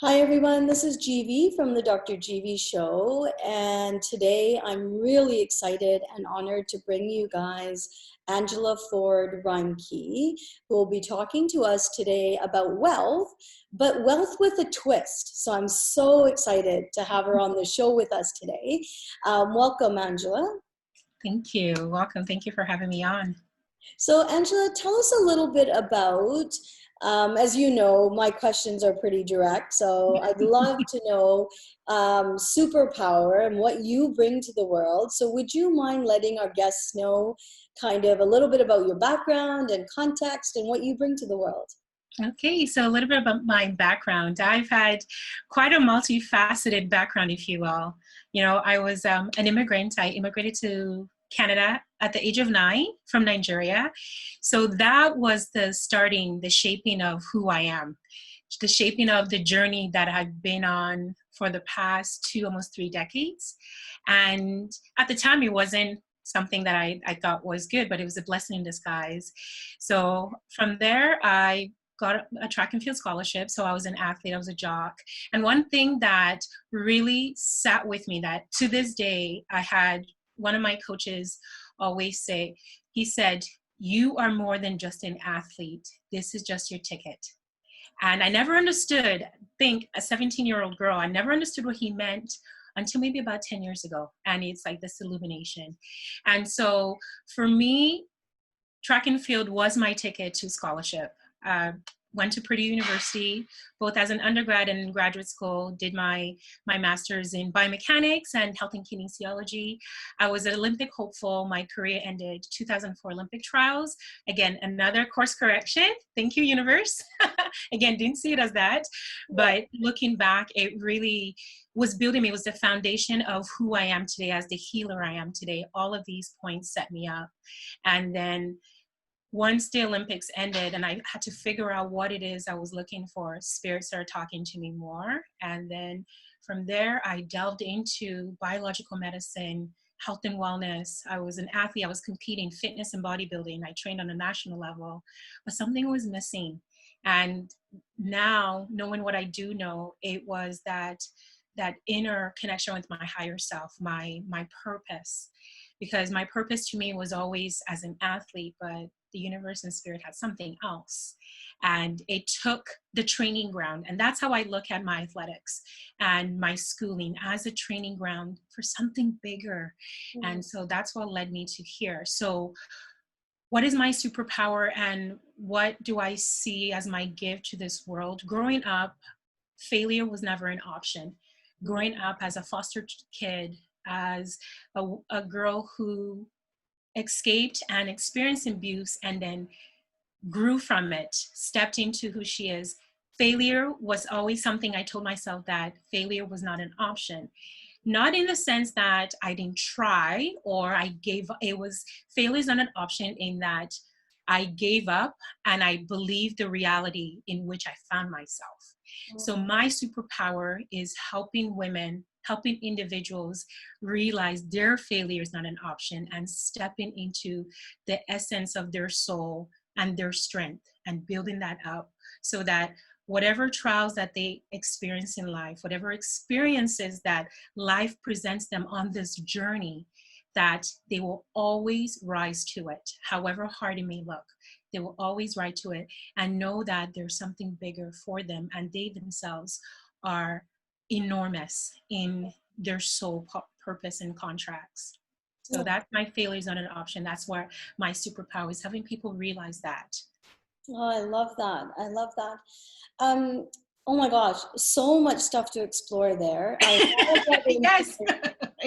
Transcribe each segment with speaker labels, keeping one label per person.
Speaker 1: Hi everyone, this is GV from the Dr. GV Show, and today I'm really excited and honored to bring you guys Angela Ford Reimche, who will be talking to us today about wealth, but wealth with a twist. So I'm so excited to have her on the show with us today. Welcome, Angela.
Speaker 2: Thank you. Welcome. Thank you for having me on.
Speaker 1: So Angela, tell us a little bit about, as you know, my questions are pretty direct, so I'd love to know superpower and what you bring to the world. So would you mind letting our guests know kind of a little bit about your background and context and what you bring to the world?
Speaker 2: Okay, so a little bit about my background. I've had quite a multifaceted background, if you will. I was an immigrant. I immigrated to Canada at the age of 9 from Nigeria. So that was the shaping of who I am, the shaping of the journey that I've been on for the past almost 3 decades. And at the time, it wasn't something that I thought was good, but it was a blessing in disguise. So from there, I got a track and field scholarship. So I was an athlete, I was a jock. And one thing that really sat with me that to this day, I had one of my coaches always say, he said, "You are more than just an athlete. This is just your ticket." And I never understood, think a 17-year-old girl, I never understood what he meant until maybe about 10 years ago. And it's like this illumination. And so for me, track and field was my ticket to scholarship. Went to Purdue University, both as an undergrad and in graduate school, did my master's in biomechanics and health and kinesiology. I was an Olympic hopeful. My career ended 2004 Olympic trials. Again, another course correction. Thank you, universe. Again, didn't see it as that. But looking back, it really was building me. It was the foundation of who I am today, as the healer I am today. All of these points set me up. And then once the Olympics ended and I had to figure out what it is I was looking for, spirit started talking to me more. And then from there, I delved into biological medicine, health and wellness. I was an athlete. I was competing fitness and bodybuilding. I trained on a national level, but something was missing. And now, knowing what I do know, it was that inner connection with my higher self, my purpose. Because my purpose to me was always as an athlete, but the universe and spirit had something else. And it took the training ground. And that's how I look at my athletics and my schooling, as a training ground for something bigger. Mm-hmm. And so that's what led me to here. So what is my superpower and what do I see as my gift to this world? Growing up, failure was never an option. Growing up as a foster kid, as a girl who escaped and experienced abuse and then grew from it, stepped into who she is. Failure was always something I told myself that failure was not an option. Not in the sense that I didn't try or I gave, failure is not an option in that I gave up and I believed the reality in which I found myself. So my superpower is helping women, helping individuals realize their failure is not an option and stepping into the essence of their soul and their strength and building that up so that whatever trials that they experience in life, whatever experiences that life presents them on this journey, that they will always rise to it, however hard it may look. They will always rise to it and know that there's something bigger for them and they themselves are enormous in their soul purpose and contracts. So that's my failure is not an option. That's where my superpower is, helping people realize that.
Speaker 1: Oh, I love that. I love that. Oh my gosh, so much stuff to explore there.
Speaker 2: Yes.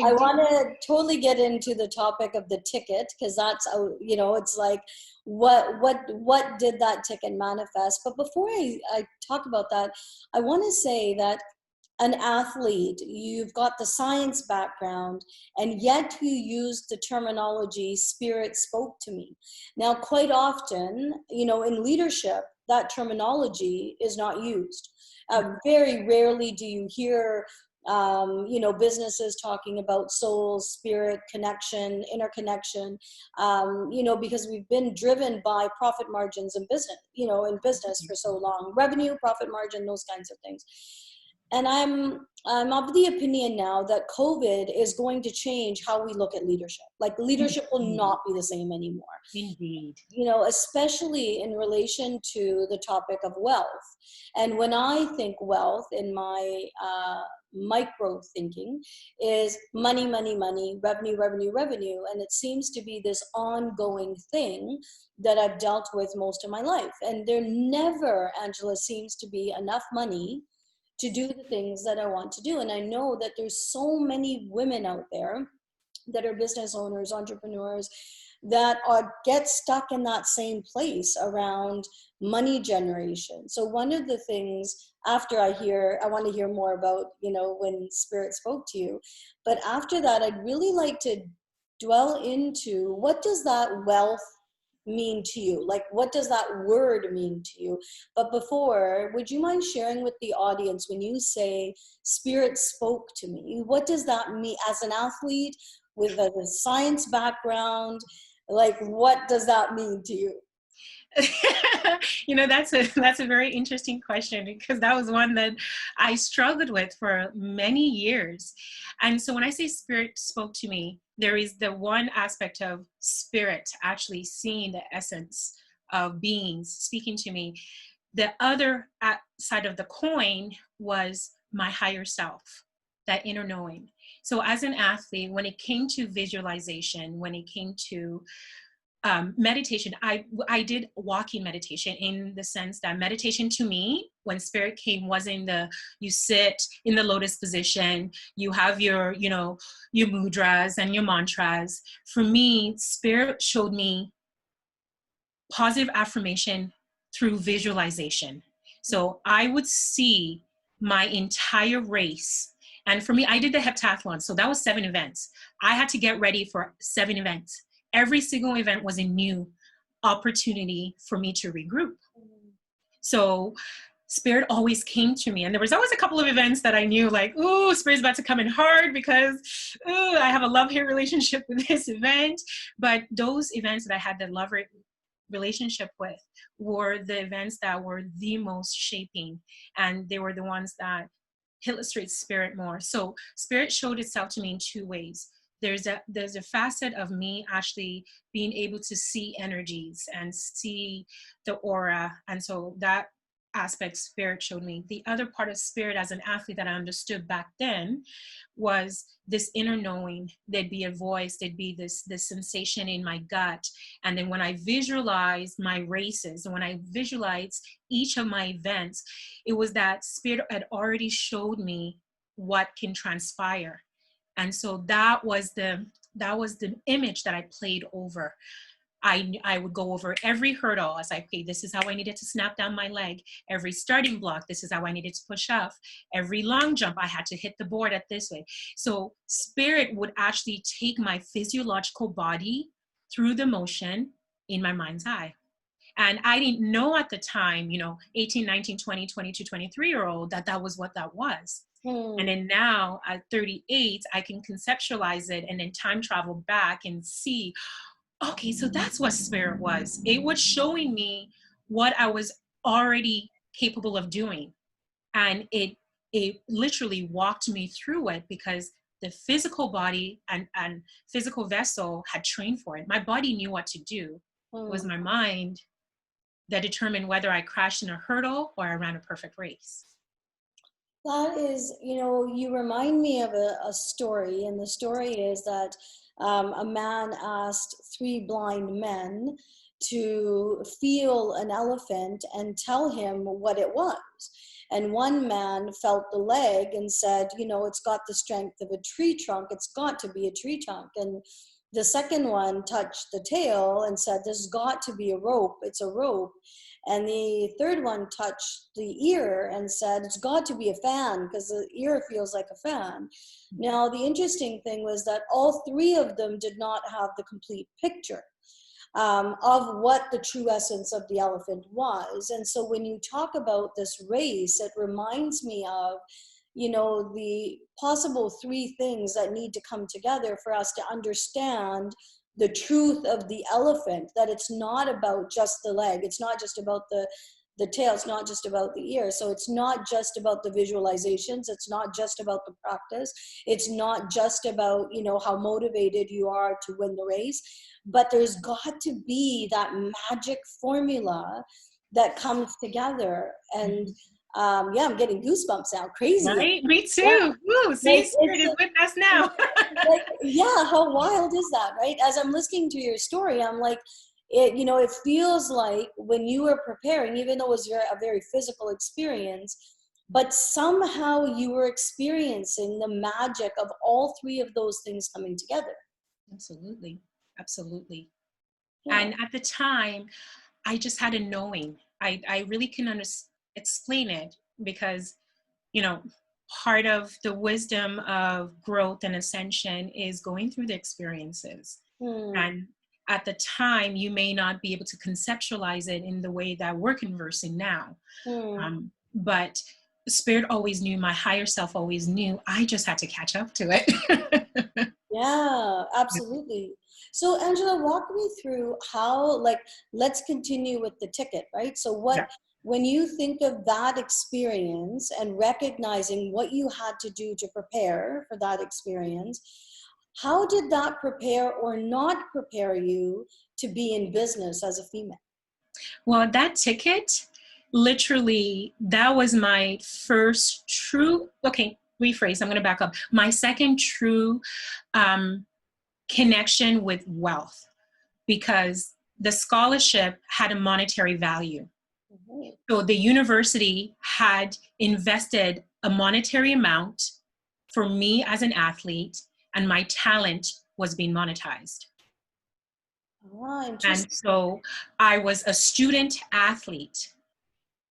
Speaker 1: I want to totally get into the topic of the ticket, because that's, it's like, what did that ticket manifest? But before I talk about that, I want to say that an athlete, you've got the science background, and yet you use the terminology "spirit spoke to me." Now, quite often, in leadership, that terminology is not used. Very rarely do you hear, businesses talking about soul, spirit, connection, interconnection, because we've been driven by profit margins in business, in business for so long, revenue, profit margin, those kinds of things. And I'm of the opinion now that COVID is going to change how we look at leadership. Like leadership will
Speaker 2: Indeed.
Speaker 1: not be the same anymore.
Speaker 2: Indeed.
Speaker 1: Especially in relation to the topic of wealth. And when I think wealth in my micro thinking is money, money, money, revenue, revenue, revenue. And it seems to be this ongoing thing that I've dealt with most of my life. And there never, Angela, seems to be enough money to do the things that I want to do. And I know that there's so many women out there that are business owners, entrepreneurs, that get stuck in that same place around money generation. So one of the things after I want to hear more about, when Spirit spoke to you, but after that, I'd really like to dwell into what does that wealth mean to you? Like, what does that word mean to you? But before, would you mind sharing with the audience when you say Spirit spoke to me? What does that mean as an athlete with a science background? Like, what does that mean to you?
Speaker 2: That's a very interesting question, because that was one that I struggled with for many years. And so when I say Spirit spoke to me, there is the one aspect of Spirit actually seeing the essence of beings speaking to me. The other side of the coin was my higher self, that inner knowing. So as an athlete, when it came to visualization, when it came to meditation, I did walking meditation, in the sense that meditation to me, when Spirit came, wasn't you sit in the lotus position, you have your mudras and your mantras. For me, Spirit showed me positive affirmation through visualization. So I would see my entire race. And for me, I did the heptathlon. So that was 7 events. I had to get ready for 7 events. Every single event was a new opportunity for me to regroup. So Spirit always came to me. And there was always a couple of events that I knew, like, ooh, Spirit's about to come in hard, because I have a love-hate relationship with this event. But those events that I had the love relationship with were the events that were the most shaping, and they were the ones that illustrate Spirit more. So Spirit showed itself to me in 2 ways. There's a facet of me actually being able to see energies and see the aura, and so that aspect Spirit showed me. The other part of Spirit as an athlete that I understood back then was this inner knowing. There'd be a voice, there'd be this sensation in my gut. And then when I visualized my races, and when I visualized each of my events, it was that Spirit had already showed me what can transpire. And so that was the image that I played over. I would go over every hurdle as I played. This is how I needed to snap down my leg. Every starting block, this is how I needed to push off. Every long jump, I had to hit the board at this way. So Spirit would actually take my physiological body through the motion in my mind's eye. And I didn't know at the time, 18, 19, 20, 22, 23-year-old, that was what that was. And then now at 38, I can conceptualize it and then time travel back and see, okay, so that's what Spirit was. It was showing me what I was already capable of doing. And it literally walked me through it, because the physical body and physical vessel had trained for it. My body knew what to do. It was my mind that determined whether I crashed in a hurdle or I ran a perfect race.
Speaker 1: That is, you remind me of a story, and the story is that a man asked 3 blind men to feel an elephant and tell him what it was. And one man felt the leg and said, it's got the strength of a tree trunk. It's got to be a tree trunk. And the second one touched the tail and said, this has got to be a rope. It's a rope. And the third one touched the ear and said, it's got to be a fan, because the ear feels like a fan. Now, the interesting thing was that all 3 of them did not have the complete picture of what the true essence of the elephant was. And so when you talk about this race, it reminds me of, the possible 3 things that need to come together for us to understand the truth of the elephant, that it's not about just the leg. It's not just about the the tail. It's not just about the ear. So it's not just about the visualizations. It's not just about the practice. It's not just about, you know, how motivated you are to win the race, but there's got to be that magic formula that comes together. And yeah, I'm getting goosebumps now. Crazy.
Speaker 2: Right? Me
Speaker 1: Yeah.
Speaker 2: too. Woo, see,
Speaker 1: Like
Speaker 2: spirit is with us now.
Speaker 1: like, yeah, how wild is that, right? As I'm listening to your story, I'm like, it, you know, it feels like when you were preparing, even though it was a very physical experience, but somehow you were experiencing the magic of all three of those things coming together.
Speaker 2: Absolutely. Absolutely.
Speaker 1: Yeah.
Speaker 2: And at the time, I just had a knowing. I really can explain it because, you know, part of the wisdom of growth and ascension is going through the experiences.
Speaker 1: Hmm.
Speaker 2: And at the time, you may not be able to conceptualize it in the way that we're conversing now.
Speaker 1: Hmm.
Speaker 2: But spirit always knew, my higher self always knew. I just had to catch up to it.
Speaker 1: Yeah, absolutely. So, Angela, walk me through how, like, let's continue with the ticket, right? So,
Speaker 2: Yeah.
Speaker 1: when you think of that experience and recognizing what you had to do to prepare for that experience, how did that prepare or not prepare you to be in business as a female?
Speaker 2: Well, that ticket, literally, that was my first true, okay, rephrase, I'm going to back up. My second true um, connection with wealth, because the scholarship had a monetary value.
Speaker 1: Mhm.
Speaker 2: So the university had invested a monetary amount for me as an athlete, and my talent was being monetized.
Speaker 1: Ah,
Speaker 2: And
Speaker 1: interesting.
Speaker 2: so I was a student athlete.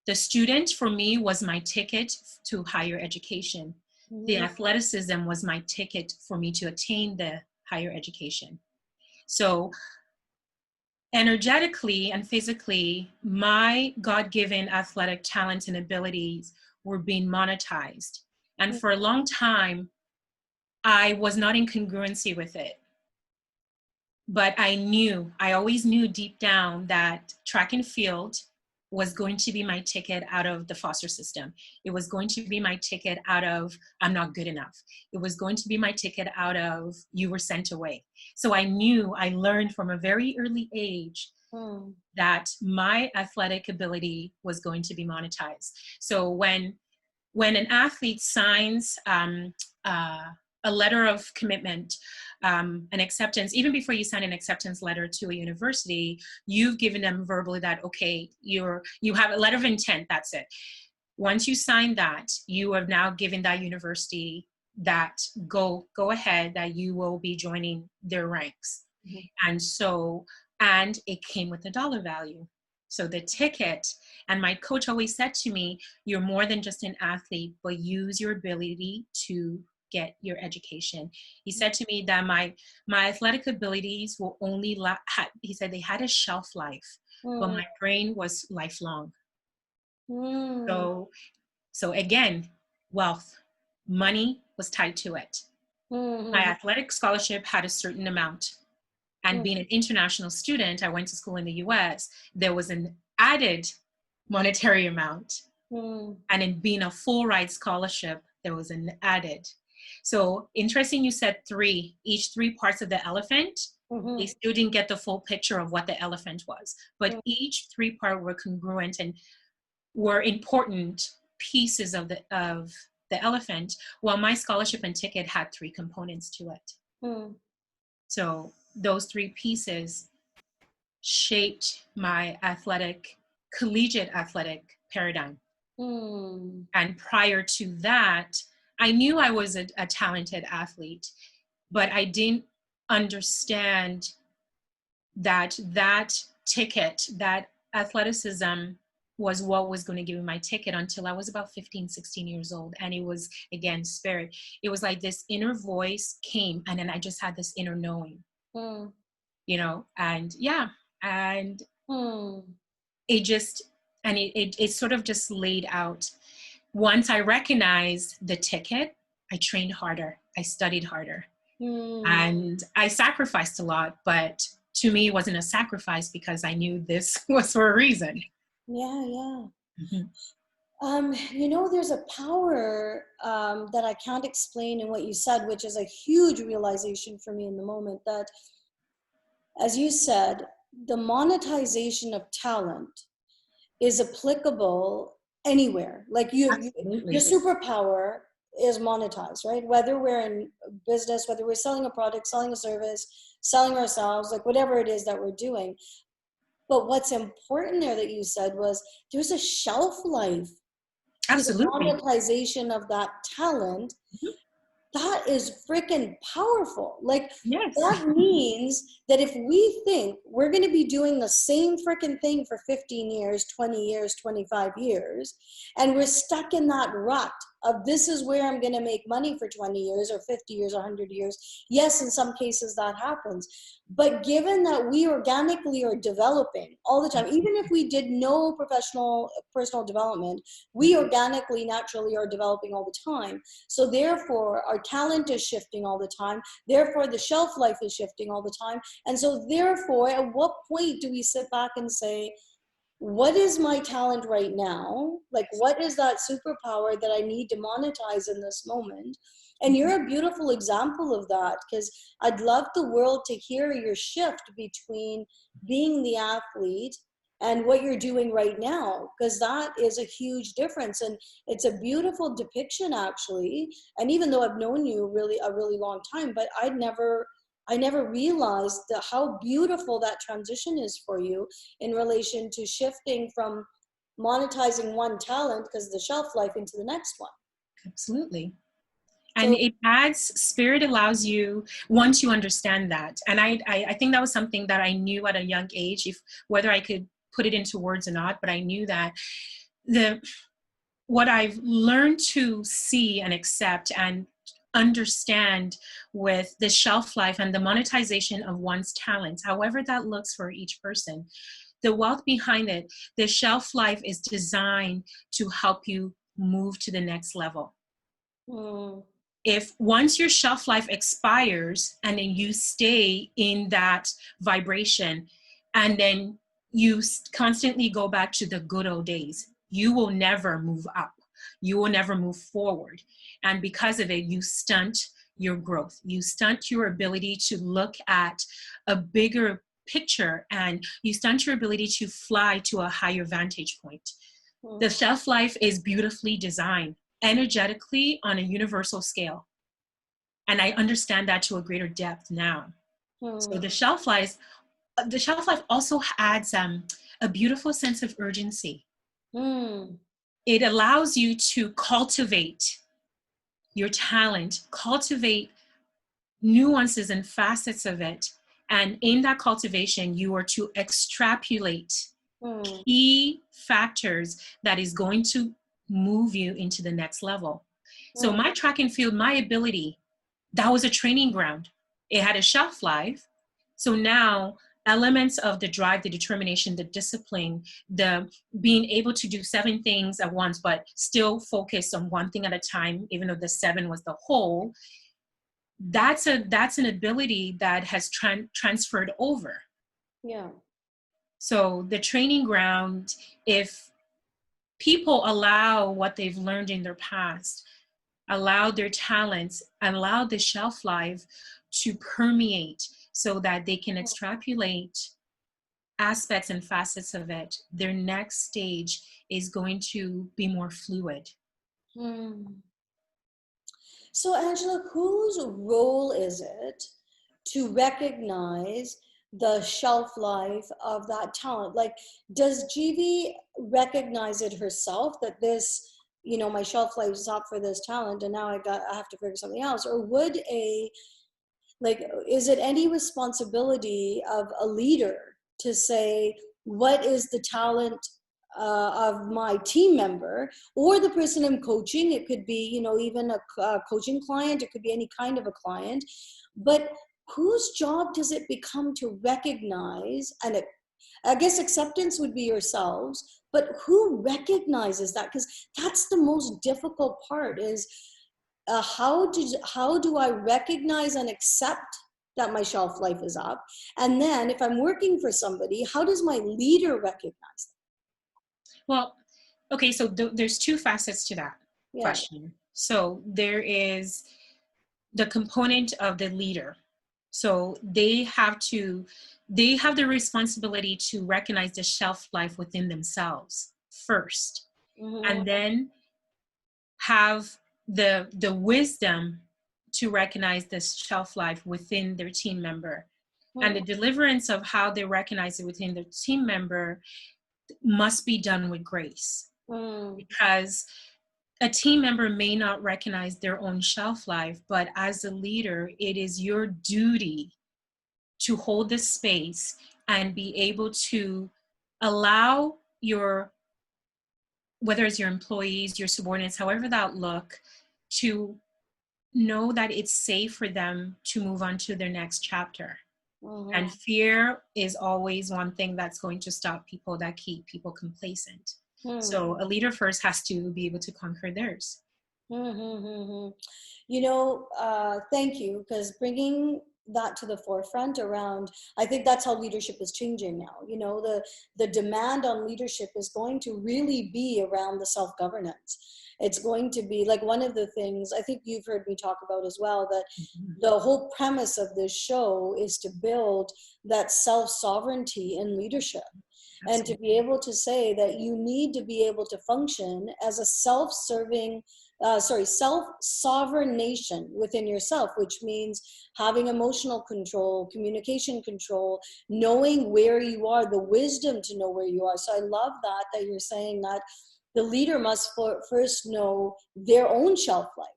Speaker 2: The student for me was my ticket to higher education. The
Speaker 1: Mhm.
Speaker 2: athleticism was my ticket for me to attain the higher education. So energetically and physically, my God-given athletic talents and abilities were being monetized. And for a long time, I was not in congruency with it. But I always knew deep down that track and field was going to be my ticket out of the foster system. It was going to be my ticket out of, I'm not good enough. It was going to be my ticket out of, you were sent away. So I knew, I learned from a very early age
Speaker 1: Mm.
Speaker 2: that my athletic ability was going to be monetized. So when an athlete signs uh, a letter of commitment, an acceptance, even before you sign an acceptance letter to a university, you've given them verbally that, okay, you have a letter of intent, that's it. Once you sign that, you have now given that university that go ahead, that you will be joining their ranks.
Speaker 1: Mhm.
Speaker 2: And so, and it came with a dollar value. So the ticket, and my coach always said to me, you're more than just an athlete, but use your ability to get your education. He said to me that my athletic abilities will only he said they had a shelf life, but
Speaker 1: Mm.
Speaker 2: my brain was lifelong.
Speaker 1: Mm.
Speaker 2: So again, wealth, money was tied to it. My
Speaker 1: Mm.
Speaker 2: athletic scholarship had a certain amount. And
Speaker 1: Mm.
Speaker 2: being an international student, I went to school in the US, there was an added monetary amount.
Speaker 1: Mm.
Speaker 2: And in being a full ride scholarship, there was an added. So interesting you said three, each three parts of the elephant. They
Speaker 1: Mhm.
Speaker 2: still didn't get the full picture of what the elephant was, but
Speaker 1: Mm.
Speaker 2: each three part were congruent and were important pieces of the elephant, while my scholarship and ticket had three components to it.
Speaker 1: Mm.
Speaker 2: So those three pieces shaped my collegiate athletic paradigm.
Speaker 1: Mm.
Speaker 2: And prior to that, I knew I was a talented athlete, but I didn't understand that ticket, that athleticism was what was going to give me my ticket until I was about 15, 16 years old. And it was, again, spirit. It was like this inner voice came, and then I just had this inner knowing,
Speaker 1: Mm.
Speaker 2: and yeah, and
Speaker 1: Mm.
Speaker 2: it just, and it sort of just laid out. Once I recognized the ticket, I trained harder, I studied harder,
Speaker 1: Mm.
Speaker 2: and I sacrificed a lot, but to me it wasn't a sacrifice because I knew this was for a reason.
Speaker 1: Yeah, yeah.
Speaker 2: Mhm.
Speaker 1: There's a power that I can't explain in what you said, which is a huge realization for me in the moment that, as you said, the monetization of talent is applicable anywhere. Like your
Speaker 2: Absolutely.
Speaker 1: superpower is monetized, right? Whether we're in business, whether we're selling a product, selling a service, selling ourselves, like whatever it is that we're doing. But what's important there that you said was there's a shelf life to the
Speaker 2: Absolutely.
Speaker 1: monetization of that talent.
Speaker 2: Mhm.
Speaker 1: That is freaking powerful. Like,
Speaker 2: Yes.
Speaker 1: that means that if we think we're going to be doing the same freaking thing for 15 years, 20 years, 25 years, and we're stuck in that rut of this is where I'm going to make money for 20 years or 50 years, 100 years. Yes, in some cases that happens. But given that we organically are developing all the time, even if we did no professional personal development, we organically, naturally are developing all the time. So therefore, our talent is shifting all the time. Therefore, the shelf life is shifting all the time. And so therefore, at what point do we sit back and say, what is my talent right now? Like, what is that superpower that I need to monetize in this moment? And you're a beautiful example of that, because I'd love the world to hear your shift between being the athlete and what you're doing right now, because that is a huge difference. And it's a beautiful depiction, actually. And even though I've known you really a really long time, but I never realized how beautiful that transition is for you in relation to shifting from monetizing one talent because of the shelf life into the next one.
Speaker 2: Absolutely. And
Speaker 1: So,
Speaker 2: it adds spirit, allows you, once you understand that. And I think that was something that I knew at a young age, if whether I could put it into words or not, but I knew that the what I've learned to see and accept and understand with the shelf life and the monetization of one's talents, however that looks for each person, the wealth behind it, the shelf life is designed to help you move to the next level.
Speaker 1: mm,
Speaker 2: If once your shelf life expires and then you stay in that vibration and then you constantly go back to the good old days, you will never move up. You will never move forward. And because of it, you stunt your growth. You stunt your ability to look at a bigger picture, and you stunt your ability to fly to a higher vantage point. The
Speaker 1: mm,
Speaker 2: shelf life is beautifully designed energetically on a universal scale. And I understand that to a greater depth now. So
Speaker 1: mm,
Speaker 2: the shelf life also adds a beautiful sense of urgency.
Speaker 1: mm,
Speaker 2: It allows you to cultivate your talent, cultivate nuances and facets of it. And in that cultivation, you are to extrapolate
Speaker 1: mm,
Speaker 2: key factors that is going to move you into the next level. So
Speaker 1: mm,
Speaker 2: my track and field, my ability, that was a training ground. It had a shelf life. So now elements of the drive, the determination, the discipline, the being able to do 7 things at once, but still focus on one thing at a time, even though the 7 was the whole, that's an ability that has transferred over.
Speaker 1: yeah.
Speaker 2: So the training ground, if people allow what they've learned in their past, allow their talents, allow the shelf life to permeate so that they can extrapolate aspects and facets of it, their next stage is going to be more fluid.
Speaker 1: Mm. So, Angela, whose role is it to recognize the shelf life of that talent? Like, does Jivi recognize it herself that this, my shelf life is up for this talent, and now I have to figure something else? Or would like, is it any responsibility of a leader to say, what is the talent of my team member or the person I'm coaching? It could be, even a coaching client, it could be any kind of a client. But whose job does it become to recognize, and I guess acceptance would be yourselves, but who recognizes that? Because that's the most difficult part is, how do I recognize and accept that my shelf life is up? And then if I'm working for somebody, how does my leader recognize
Speaker 2: Well, okay, so there's two facets to that
Speaker 1: Yeah.
Speaker 2: question. So there is the component of the leader. So they have the responsibility to recognize the shelf life within themselves first,
Speaker 1: Mm-hmm.
Speaker 2: and then have the wisdom to recognize this shelf life within their team member. And the deliverance of how they recognize it within their team member must be done with grace,
Speaker 1: Mm-hmm.
Speaker 2: because a team member may not recognize their own shelf life, but as a leader, it is your duty to hold this space and be able to allow your, whether it's your employees, your subordinates, however that look, to know that it's safe for them to move on to their next chapter.
Speaker 1: Mm-hmm.
Speaker 2: And fear is always one thing that's going to stop people, that keep people complacent.
Speaker 1: Mm-hmm.
Speaker 2: So a leader first has to be able to conquer theirs.
Speaker 1: Mm-hmm. Thank you, because bringing that to the forefront around, I think that's how leadership is changing now. The demand on leadership is going to really be around the self-governance. It's going to be like one of the things I think you've heard me talk about as well, that
Speaker 2: Mhm.
Speaker 1: the whole premise of this show is to build that self-sovereignty in leadership, and to be
Speaker 2: Absolutely.
Speaker 1: able to say that you need to be able to function as a self-sovereign nation within yourself, which means having emotional control, communication control, knowing where you are, the wisdom to know where you are. So I love that you're saying that the leader must first know their own shelf life.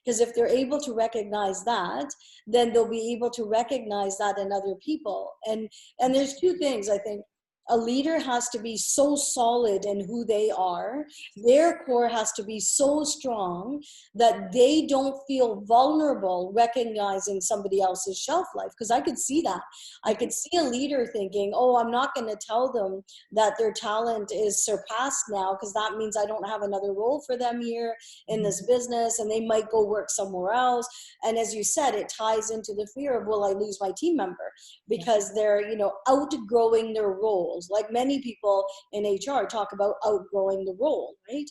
Speaker 1: Because if they're able to recognize that, then they'll be able to recognize that in other people. And there's two things I think. A leader has to be so solid in who they are. Their core has to be so strong that they don't feel vulnerable recognizing somebody else's shelf life. Because I could see that. I could see a leader thinking, oh, I'm not going to tell them that their talent is surpassed now, because that means I don't have another role for them here in this business, and they might go work somewhere else. And as you said, it ties into the fear of, will I lose my team member? Because they're, outgrowing their roles. Like many people in HR talk about outgrowing the role, right?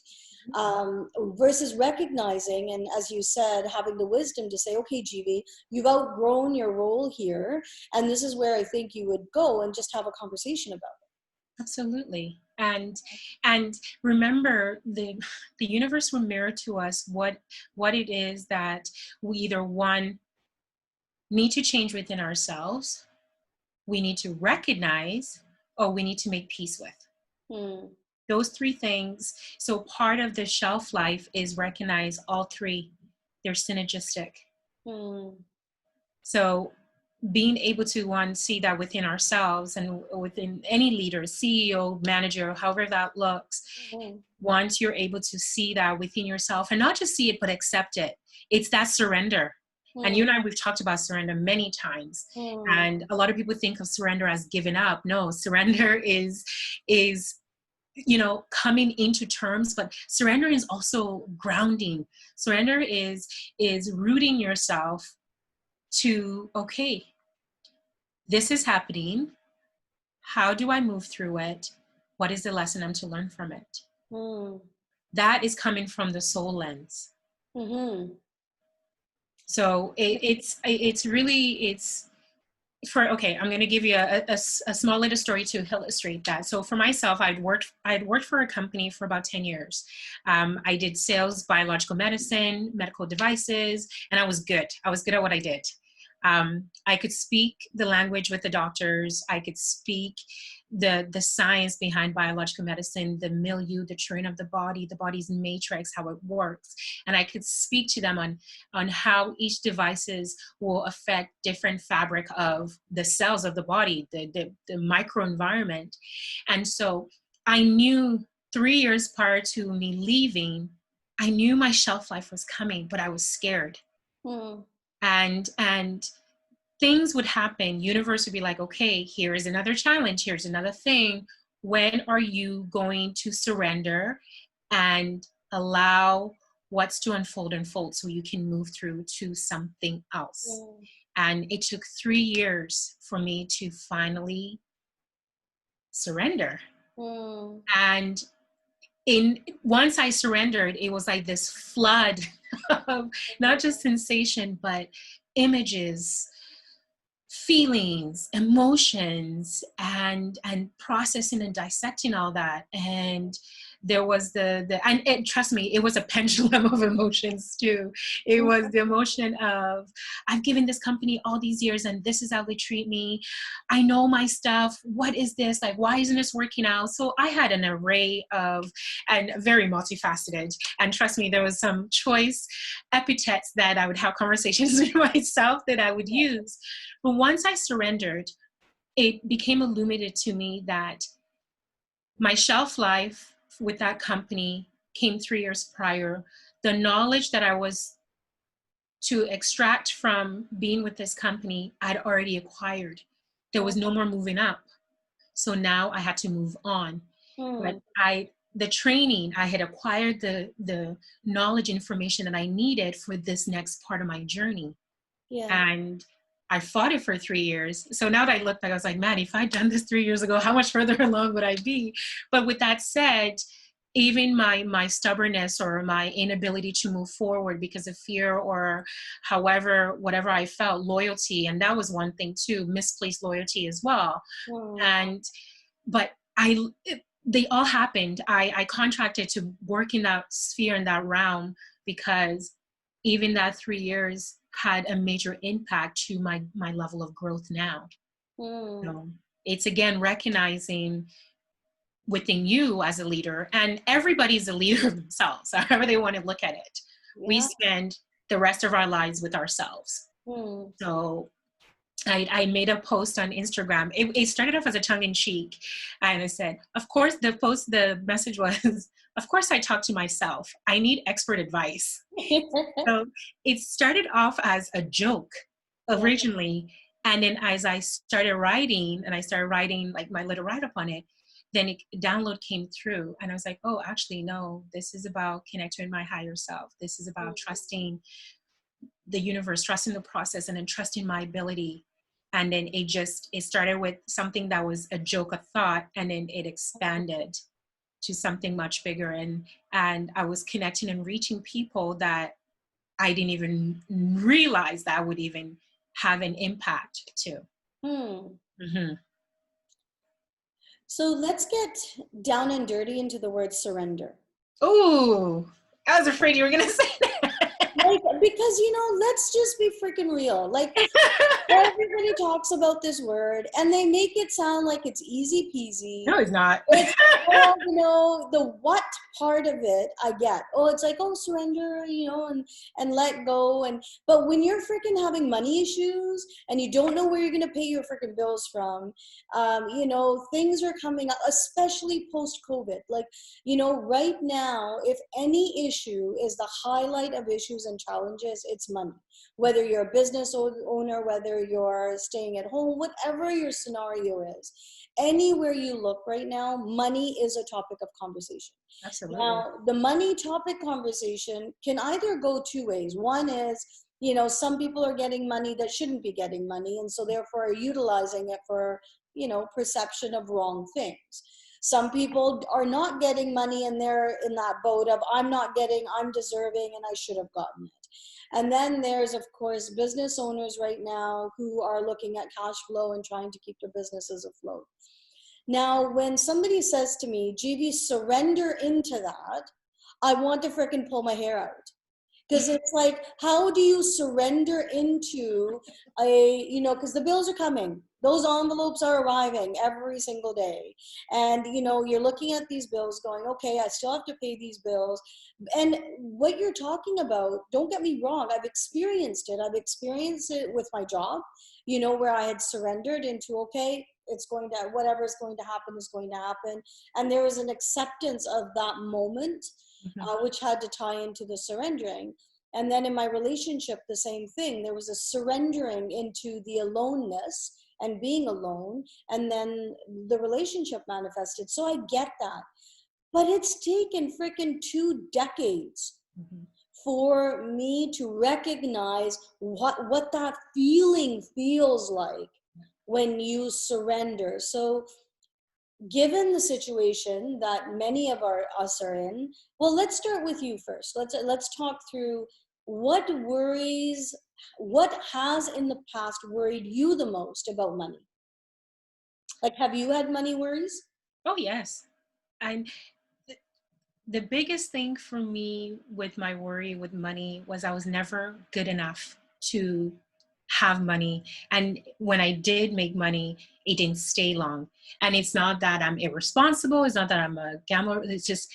Speaker 1: Versus recognizing, and as you said, having the wisdom to say, okay, GB, you've outgrown your role here, and this is where I think you would go and just have a conversation about
Speaker 2: Absolutely. And remember, the universe will mirror to us what it is that we either, one, need to change within ourselves, we need to recognize, or we need to make peace with.
Speaker 1: it.
Speaker 2: Those three things. So part of the shelf life is recognize all three. They're synergistic.
Speaker 1: Hmm.
Speaker 2: So being able to, one, see that within ourselves and within any leader, CEO, manager, however that looks,
Speaker 1: Hmm.
Speaker 2: once you're able to see that within yourself, and not just see it but accept it, it's that surrender. And
Speaker 1: Hmm.
Speaker 2: you and I, we've talked about surrender many times,
Speaker 1: Hmm.
Speaker 2: and a lot of people think of surrender as giving up. No, surrender is coming into terms, but surrender is also grounding. Surrender is rooting yourself to, okay, this is happening, how do I move through it, what is the lesson I'm to learn from it?
Speaker 1: Hmm.
Speaker 2: That is coming from the soul lens.
Speaker 1: Hmm.
Speaker 2: So it's really, it's for, okay, I'm going to give you a small little story to illustrate that. So for myself, I'd worked for a company for about 10 years. I did sales, biological medicine, medical devices, and I was good at what I did. I could speak the language with the doctors. I could speak the science behind biological medicine, the milieu, the terrain of the body, the body's matrix, how it works. And I could speak to them on how each devices will affect different fabric of the cells of the body, the microenvironment. And so I knew 3 years prior to me leaving, I knew my shelf life was coming, but I was scared.
Speaker 1: Hmm.
Speaker 2: And things would happen. Universe would be like, okay, here is another challenge, here's another thing. When are you going to surrender and allow what's to unfold so you can move through to something else?
Speaker 1: Hmm.
Speaker 2: And it took 3 years for me to finally surrender.
Speaker 1: Hmm.
Speaker 2: And once I surrendered, it was like this flood of not just sensation, but images, feelings, emotions, and processing and dissecting all that. And there was and trust me, it was a pendulum of emotions too. It was the emotion of, I've given this company all these years and this is how they treat me. I know my stuff. What is this? Like, why isn't this working out? So I had an array of, and very multifaceted. And trust me, there was some choice epithets that I would have conversations with myself that I would use. But once I surrendered, it became illuminated to me that my shelf life with that company came 3 years prior. The knowledge that I was to extract from being with this company, I'd already acquired. There was no more moving up. So now I had to move on. But the training, I had acquired the knowledge, information that I needed for this next part of my journey.
Speaker 1: Yeah.
Speaker 2: And I fought it for 3 years. So now that I look back, I was like, man, if I'd done this 3 years ago, how much further along would I be? But with that said, even my stubbornness or my inability to move forward because of fear or whatever I felt, loyalty, and that was one thing too, misplaced loyalty as well. But they all happened. I contracted to work in that sphere, in that realm, because even that 3 years had a major impact to my level of growth now. So it's again recognizing within you as a leader, and everybody's a leader of themselves, however they want to look at it. Yeah. We spend the rest of our lives with ourselves. So I made a post on Instagram. It started off as a tongue-in-cheek, and I said, of course, the message was, of course I talk to myself. I need expert advice. So it started off as a joke originally, and then as I started writing, like my little write-up on it, then download came through, and I was like, oh, actually, no, this is about connecting with my higher self. This is about trusting the universe, trusting the process, and then trusting my ability. And then it started with something that was a joke, a thought, and then it expanded to something much bigger. And I was connecting and reaching people that I didn't even realize that would even have an impact to.
Speaker 1: So let's get down and dirty into the word surrender.
Speaker 2: Oh, I was afraid you were going to say that.
Speaker 1: Because, let's just be freaking real. Like, everybody talks about this word and they make it sound like it's easy peasy.
Speaker 2: No, it's not.
Speaker 1: It's the what part of it I get. Oh, it's like, oh, surrender, and let go. But when you're freaking having money issues and you don't know where you're going to pay your freaking bills from, things are coming up, especially post-COVID. Like, right now, if any issue is the highlight of issues and challenges, it's money. Whether you're a business owner, whether you're staying at home, whatever your scenario is, anywhere you look right now, money is a topic of conversation.
Speaker 2: Absolutely.
Speaker 1: Now, the money topic conversation can either go two ways. One is, some people are getting money that shouldn't be getting money, and so therefore are utilizing it for, perception of wrong things. Some people are not getting money and they're in that boat of, I'm deserving and I should have gotten it. And then there's, of course, business owners right now who are looking at cash flow and trying to keep their businesses afloat. Now, when somebody says to me, GV, surrender into that, I want to frickin' pull my hair out. Because it's like, how do you surrender into because the bills are coming. Those envelopes are arriving every single day. And, you're looking at these bills going, okay, I still have to pay these bills. And what you're talking about, don't get me wrong, I've experienced it. I've experienced it with my job, where I had surrendered into, okay, whatever is going to happen is going to happen. And there was an acceptance of that moment, which had to tie into the surrendering. And then in my relationship, the same thing. There was a surrendering into the aloneness and being alone. And then the relationship manifested. So I get that. But it's taken freaking 2 decades for me to recognize what that feeling feels like when you surrender. So given the situation that many of us are in, well, let's start with you first. Let's talk through what worries, what has in the past worried you the most about money? Like, have you had money worries?
Speaker 2: Oh, yes. And the biggest thing for me with my worry with money was I was never good enough to have money. And when I did make money, it didn't stay long. And it's not that I'm irresponsible, it's not that I'm a gambler, it's just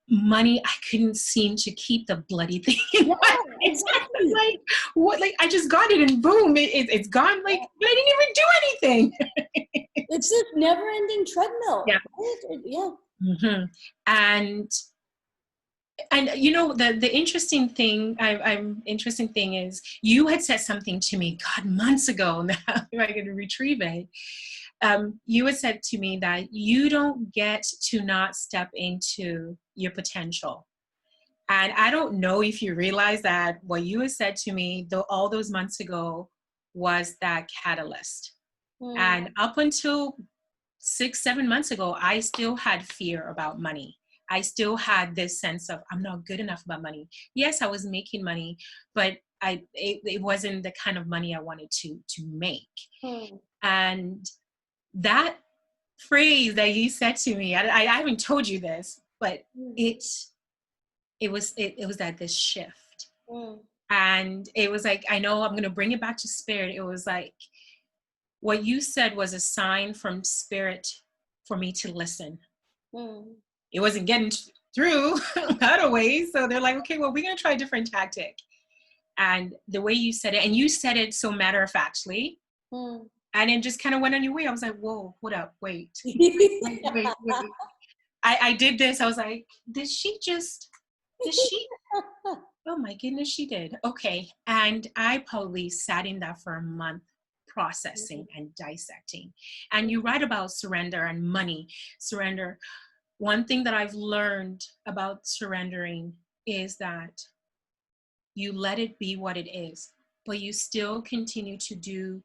Speaker 2: money. I couldn't seem to keep the bloody thing in
Speaker 1: Yeah,
Speaker 2: my hand.
Speaker 1: exactly.
Speaker 2: Like, what, like I just got it and boom, it's gone. Like, but I didn't even do anything.
Speaker 1: It's this never-ending treadmill.
Speaker 2: Yeah.
Speaker 1: Right? Yeah.
Speaker 2: Mm-hmm. And you know, the interesting thing, I'm interesting thing is you had said something to me, God, months ago now, if I could retrieve it. You had said to me that you don't get to not step into your potential. And I don't know if you realize that what you had said to me all those months ago was that catalyst.
Speaker 1: Mm,
Speaker 2: And up until 6, 7 months ago, I still had fear about money. I still had this sense of I'm not good enough about money. Yes, I was making money, but it wasn't the kind of money I wanted to make.
Speaker 1: mm,
Speaker 2: And that phrase that you said to me, I haven't told you this, but
Speaker 1: mm,
Speaker 2: it was at this shift.
Speaker 1: mm,
Speaker 2: And it was like, I know I'm going to bring it back to spirit. It was like, what you said was a sign from spirit for me to listen.
Speaker 1: mm,
Speaker 2: It wasn't getting through other ways. So they're like, okay, well, we're going to try a different tactic. And the way you said it, and you said it so matter of factly,
Speaker 1: mm.
Speaker 2: and it just kind of went on your way. I was like, whoa, hold up, wait. I did this. I was like, did she? Oh my goodness, she did. Okay. And I probably sat in that for a month processing and dissecting. And you write about surrender and money, surrender. One thing that I've learned about surrendering is that you let it be what it is, but you still continue to do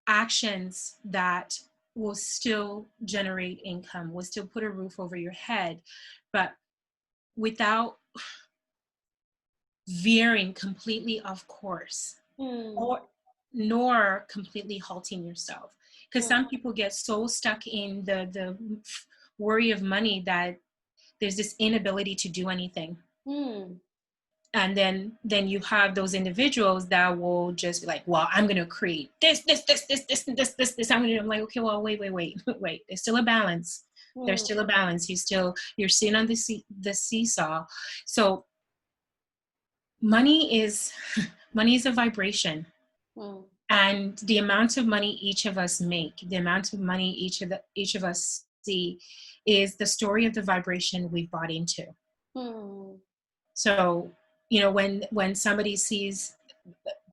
Speaker 2: actions that will still generate income, will still put a roof over your head, but without veering completely off course
Speaker 1: Mm,
Speaker 2: or nor completely halting yourself, because
Speaker 1: mm,
Speaker 2: some people get so stuck in the worry of money that there's this inability to do anything.
Speaker 1: mm,
Speaker 2: And then you have those individuals that will just be like, well, I'm going to create this I'm like, okay, well, wait wait, there's still a balance. There's
Speaker 1: mm,
Speaker 2: still a balance. You're sitting on the seesaw. So money is money is a vibration.
Speaker 1: mm,
Speaker 2: And the amount of money each of us make, the amount of money each of us see, is the story of the vibration we've bought into.
Speaker 1: mm,
Speaker 2: So, you know, when somebody sees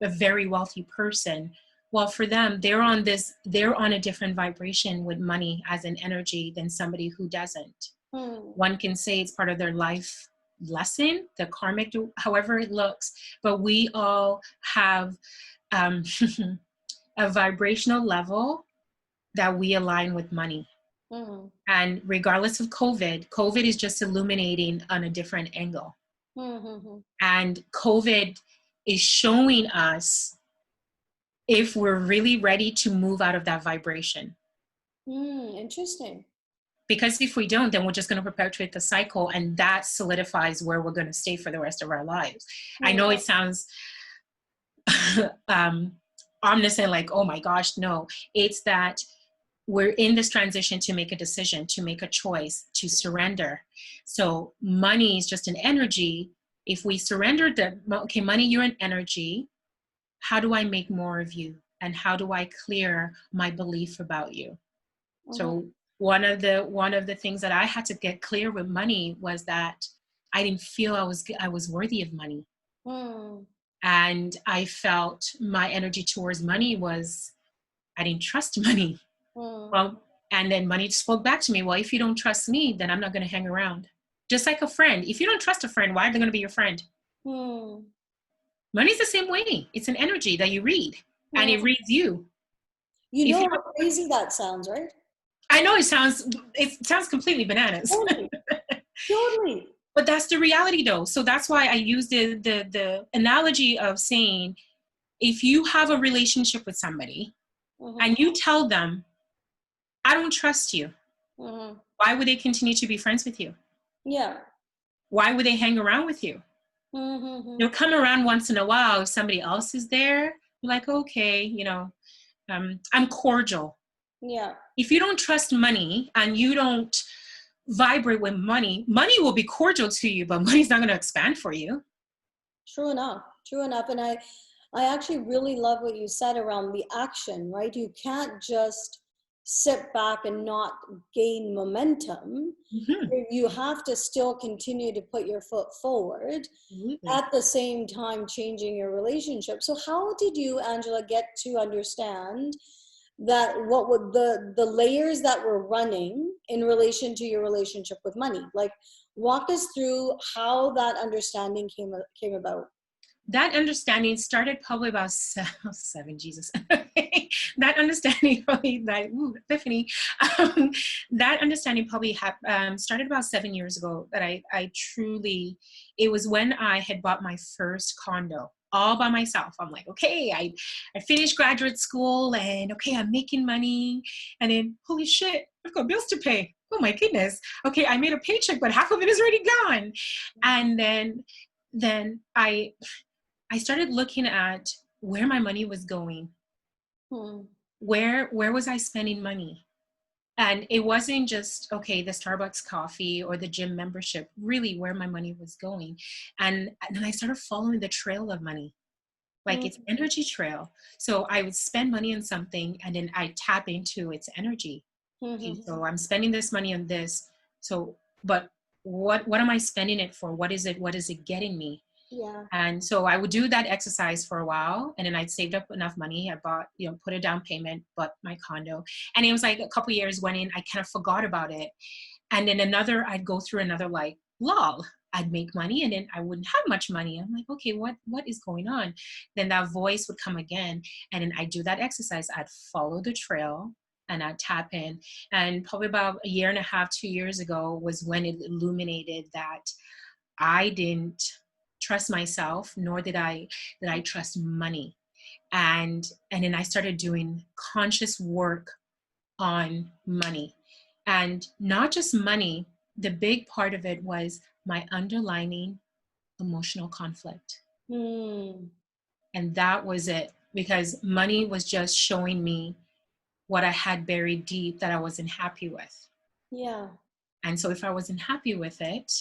Speaker 2: a very wealthy person, well, for them, they're on a different vibration with money as an energy than somebody who doesn't.
Speaker 1: mm,
Speaker 2: One can say it's part of their life lesson, the karmic, however it looks, but we all have um, a vibrational level that we align with money.
Speaker 1: mm,
Speaker 2: And regardless of COVID is just illuminating on a different angle.
Speaker 1: mm,
Speaker 2: And COVID is showing us if we're really ready to move out of that vibration.
Speaker 1: interesting.
Speaker 2: Because if we don't, then we're just going to perpetuate the cycle, and that solidifies where we're going to stay for the rest of our lives. I
Speaker 1: Mm,
Speaker 2: know it sounds ominous and like, oh my gosh, no. It's that we're in this transition to make a decision, to make a choice, to surrender. So money is just an energy. If we surrender okay, money, you're an energy. How do I make more of you? And how do I clear my belief about you?
Speaker 1: mhm,
Speaker 2: So one of the things that I had to get clear with money was that I didn't feel I was worthy of money.
Speaker 1: mm,
Speaker 2: And I felt my energy towards money was I didn't trust money.
Speaker 1: mm,
Speaker 2: Well, and then money spoke back to me. Well, if you don't trust me, then I'm not going to hang around. Just like a friend. If you don't trust a friend, why are they going to be your friend?
Speaker 1: mm,
Speaker 2: Money's the same way. It's an energy that you read, and
Speaker 1: mm.
Speaker 2: it reads you.
Speaker 1: You
Speaker 2: If
Speaker 1: know
Speaker 2: you
Speaker 1: how
Speaker 2: don't,
Speaker 1: crazy that sounds, right?
Speaker 2: I know it sounds completely bananas.
Speaker 1: Totally, totally.
Speaker 2: But that's the reality though. So that's why I use the analogy of saying, if you have a relationship with somebody
Speaker 1: Mm-hmm.
Speaker 2: and you tell them, I don't trust you,
Speaker 1: Mm-hmm.
Speaker 2: why would they continue to be friends with you?
Speaker 1: Yeah.
Speaker 2: Why would they hang around with you?
Speaker 1: Mm-hmm.
Speaker 2: They'll come around once in a while. If somebody else is there, you're like, okay, I'm cordial.
Speaker 1: Yeah.
Speaker 2: If you don't trust money and you don't vibrate with money, money will be cordial to you, but money's not going to expand for you.
Speaker 1: True enough. True enough. And I actually really love what you said around the action, right? You can't just sit back and not gain momentum.
Speaker 2: Mm-hmm.
Speaker 1: You have to still continue to put your foot forward,
Speaker 2: Absolutely.
Speaker 1: at the same time changing your relationship. So how did you, Angela, get to understand that what would the layers that were running in relation to your relationship with money? Like, walk us through how that understanding came about.
Speaker 2: That understanding started probably about seven, Jesus. That understanding probably, like, ooh, epiphany. Um, that understanding probably started about 7 years ago. That I truly, it was when I had bought my first condo all by myself. I'm like, okay, I finished graduate school and okay, I'm making money. And then, holy shit, I've got bills to pay. Oh my goodness. Okay, I made a paycheck, but half of it is already gone. And then I started looking at where my money was going.
Speaker 1: Hmm.
Speaker 2: Where was I spending money? And it wasn't just, okay, the Starbucks coffee or the gym membership, really where my money was going. And then I started following the trail of money, like
Speaker 1: Hmm.
Speaker 2: its energy trail. So I would spend money on something and then I tap into its energy. Okay,
Speaker 1: Hmm.
Speaker 2: so I'm spending this money on this. So, but what am I spending it for? What is it? What is it getting me?
Speaker 1: Yeah.
Speaker 2: And so I would do that exercise for a while, and then I'd saved up enough money. I bought, put a down payment, bought my condo, and it was like a couple years went in. I kind of forgot about it, and then I'd go through another like lull. I'd make money, and then I wouldn't have much money. I'm like, okay, what is going on? Then that voice would come again, and then I'd do that exercise. I'd follow the trail, and I'd tap in. And probably about a year and a half, 2 years ago was when it illuminated that I didn't trust myself, nor did I trust money. And then I started doing conscious work on money. And not just money, the big part of it was my underlying emotional conflict.
Speaker 1: Hmm.
Speaker 2: And that was it, because money was just showing me what I had buried deep that I wasn't happy with.
Speaker 1: Yeah.
Speaker 2: And so if I wasn't happy with it,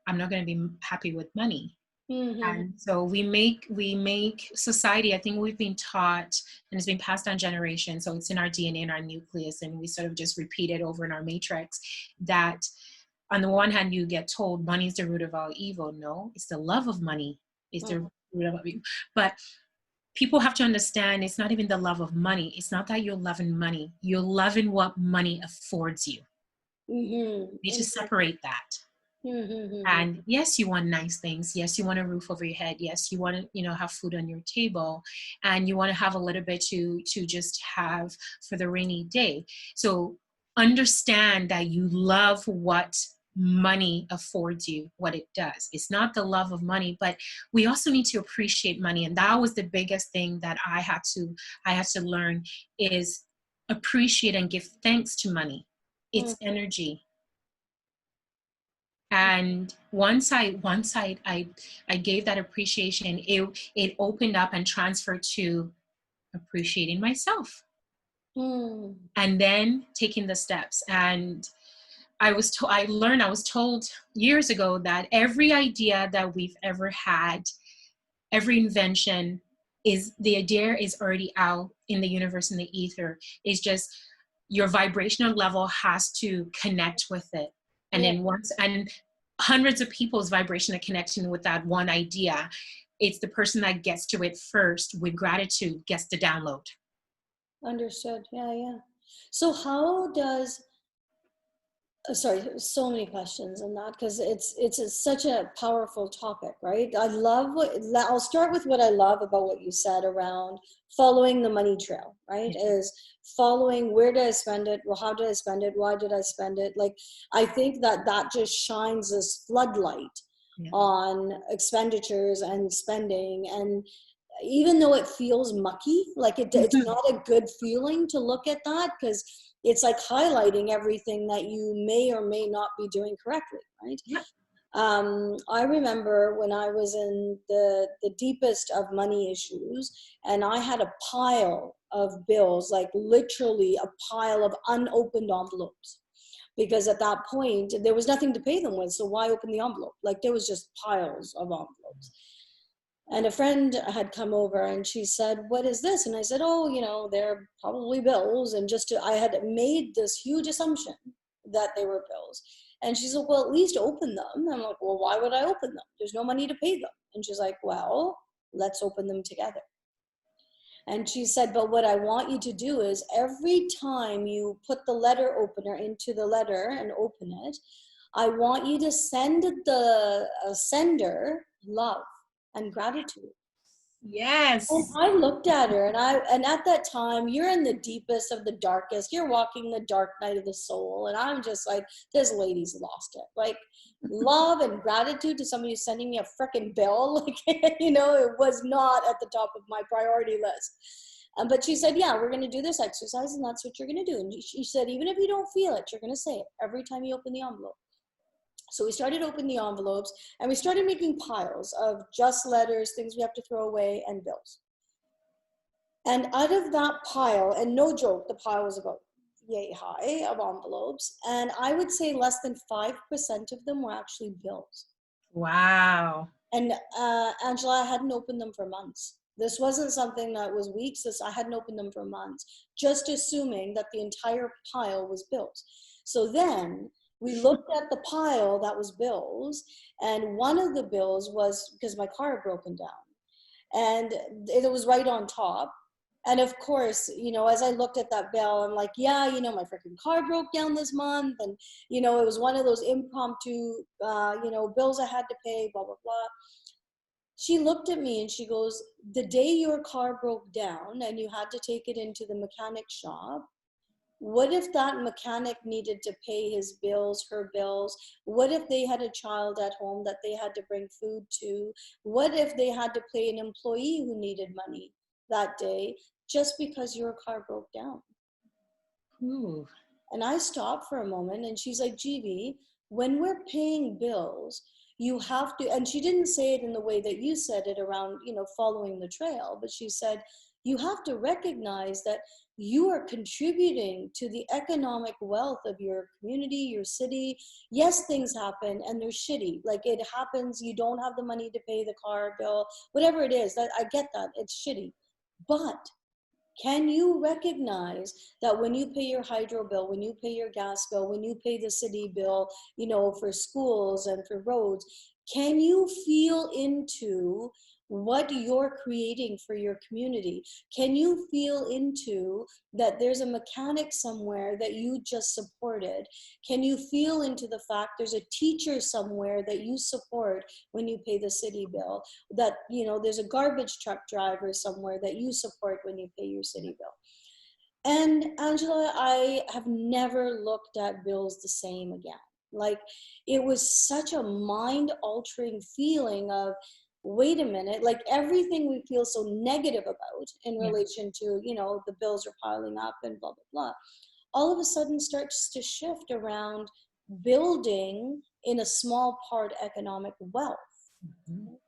Speaker 2: I'm not going to be happy with money.
Speaker 1: Hmm.
Speaker 2: And so we make society, I think we've been taught, and it's been passed down generations, so it's in our DNA, in our nucleus, and we sort of just repeat it over in our matrix, that on the one hand you get told money is the root of all evil. No, it's the love of money is the root of all evil. But people have to understand, it's not even the love of money. It's not that you're loving money, you're loving what money affords you.
Speaker 1: Hmm.
Speaker 2: You need to separate that.
Speaker 1: Hmm.
Speaker 2: And yes, you want nice things. Yes, you want a roof over your head. Yes, you want to, have food on your table, and you want to have a little bit to just have for the rainy day. So understand that you love what money affords you, what it does. It's not the love of money, but we also need to appreciate money. And that was the biggest thing that I had to learn, is appreciate and give thanks to money. It's energy. And once I gave that appreciation, it opened up and transferred to appreciating myself,
Speaker 1: Hmm.
Speaker 2: and then taking the steps. And I was told years ago that every idea that we've ever had, every invention, is the idea is already out in the universe, in the ether. It's just your vibrational level has to connect with it. And
Speaker 1: Yeah.
Speaker 2: then hundreds of people's vibrational connection with that one idea, it's the person that gets to it first with gratitude gets the download.
Speaker 1: Understood. Yeah. Yeah. So how does Sorry, so many questions in that because such a powerful topic, right? I love I'll start with what I love about what you said around following the money trail, right? Is following, where did I spend it? Well, how did I spend it? Why did I spend it? Like, I think that just shines this floodlight
Speaker 2: Yeah.
Speaker 1: on expenditures and spending. And even though it feels mucky, like it's not a good feeling to look at that, because it's like highlighting everything that you may or may not be doing correctly, right?
Speaker 2: Yeah.
Speaker 1: I remember when I was in the deepest of money issues, and I had a pile of bills, like literally a pile of unopened envelopes, because at that point there was nothing to pay them with, so why open the envelope? Like, there was just piles of envelopes. And a friend had come over and she said, "What is this?" And I said, "Oh, they're probably bills." And I had made this huge assumption that they were bills. And she said, "Well, at least open them." And I'm like, "Well, why would I open them? There's no money to pay them." And she's like, "Well, let's open them together." And she said, "But what I want you to do is every time you put the letter opener into the letter and open it, I want you to send the sender love and gratitude." And
Speaker 2: Yes.
Speaker 1: I looked at her, and at that time, you're in the deepest of the darkest. You're walking the dark night of the soul. And I'm just like, this lady's lost it. Like, love and gratitude to somebody who's sending me a freaking bill. Like, it was not at the top of my priority list. But she said, "Yeah, we're going to do this exercise, and that's what you're going to do." And she said, "Even if you don't feel it, you're going to say it every time you open the envelope." So we started opening the envelopes, and we started making piles of just letters, things we have to throw away, and bills. And out of that pile, and no joke, the pile was about yay high of envelopes, and I would say less than 5% of them were actually bills.
Speaker 2: Wow.
Speaker 1: And Angela, I hadn't opened them for months. This wasn't something that was weeks. I hadn't opened them for months, just assuming that the entire pile was bills. So then we looked at the pile that was bills, and one of the bills was because my car had broken down, and it was right on top. And of course, as I looked at that bill, I'm like, yeah, my freaking car broke down this month. And, it was one of those impromptu, bills I had to pay, blah, blah, blah. She looked at me and she goes, "The day your car broke down and you had to take it into the mechanic shop, what if that mechanic needed to pay his bills, her bills? What if they had a child at home that they had to bring food to? What if they had to pay an employee who needed money that day just because your car broke down?"
Speaker 2: Ooh.
Speaker 1: And I stopped for a moment and she's like, "GV, when we're paying bills, you have to," and she didn't say it in the way that you said it around, following the trail, but she said, "You have to recognize that you are contributing to the economic wealth of your community, your city. Yes, things happen and they're shitty. Like, it happens, you don't have the money to pay the car bill, whatever it is, that I get that, it's shitty. But can you recognize that when you pay your hydro bill, when you pay your gas bill, when you pay the city bill, for schools and for roads, can you feel into what you're creating for your community? Can you feel into that there's a mechanic somewhere that you just supported? Can you feel into the fact there's a teacher somewhere that you support when you pay the city bill? That, there's a garbage truck driver somewhere that you support when you pay your city bill. And Angela, I have never looked at bills the same again. Like, it was such a mind altering feeling of, wait a minute, like everything we feel so negative about in
Speaker 2: Yeah.
Speaker 1: relation to, the bills are piling up and blah, blah, blah, all of a sudden starts to shift around building in a small part economic wealth.
Speaker 2: Mhm.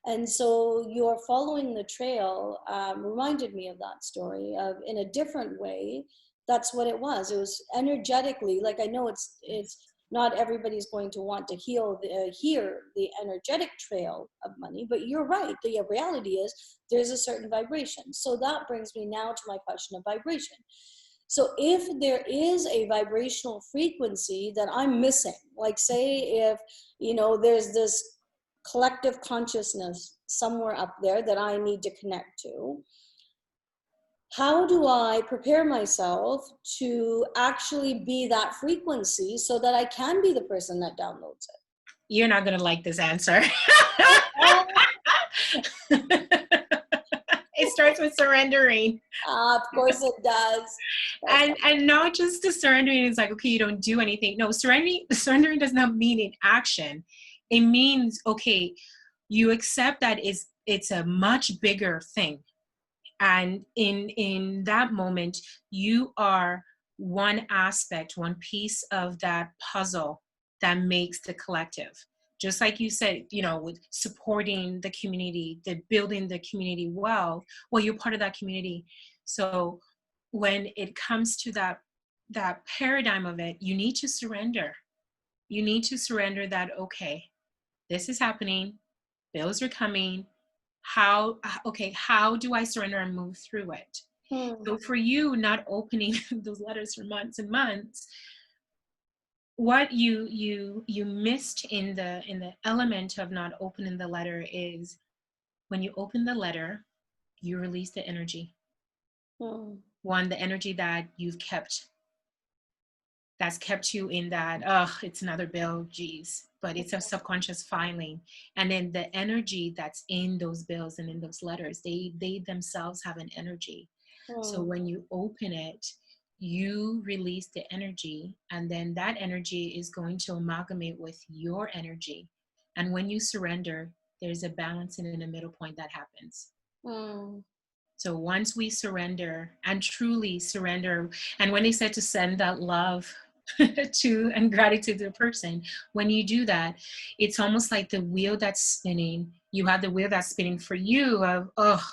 Speaker 1: And so your following the trail reminded me of that story of, in a different way, that's what it was. It was energetically, like, I know it's not everybody's going to want to hear the energetic trail of money, but you're right. The reality is there's a certain vibration. So that brings me now to my question of vibration. So if there is a vibrational frequency that I'm missing, like, say if, there's this collective consciousness somewhere up there that I need to connect to, how do I prepare myself to actually be that frequency so that I can be the person that downloads it?
Speaker 2: You're not going to like this answer. It starts with surrendering.
Speaker 1: Of course it does. That's
Speaker 2: And not just the surrendering is like, okay, you don't do anything. No, surrendering does not mean in action. It means, okay, you accept that it's a much bigger thing. And in that moment, you are one aspect, one piece of that puzzle that makes the collective. Just like you said, with supporting the community, the building the community well, you're part of that community. So when it comes to that paradigm of it, you need to surrender. You need to surrender that, okay, this is happening, bills are coming, how do I surrender and move through it?
Speaker 1: Hmm.
Speaker 2: So for you not opening those letters for months and months, what you missed in the element of not opening the letter is when you open the letter, you release the energy.
Speaker 1: Hmm.
Speaker 2: One, the energy that you've kept, that's kept you in that, oh, it's another bill, geez, but it's a subconscious filing. And then the energy that's in those bills and in those letters, they themselves have an energy. So
Speaker 1: Hmm.
Speaker 2: when you open it, you release the energy, and then that energy is going to amalgamate with your energy. And when you surrender, there's a balance and in a middle point that happens.
Speaker 1: Hmm.
Speaker 2: So once we surrender and truly surrender, and when they said to send that love to and gratitude to the person, when you do that, it's almost like the wheel that's spinning. You have the wheel that's spinning for you of, oh,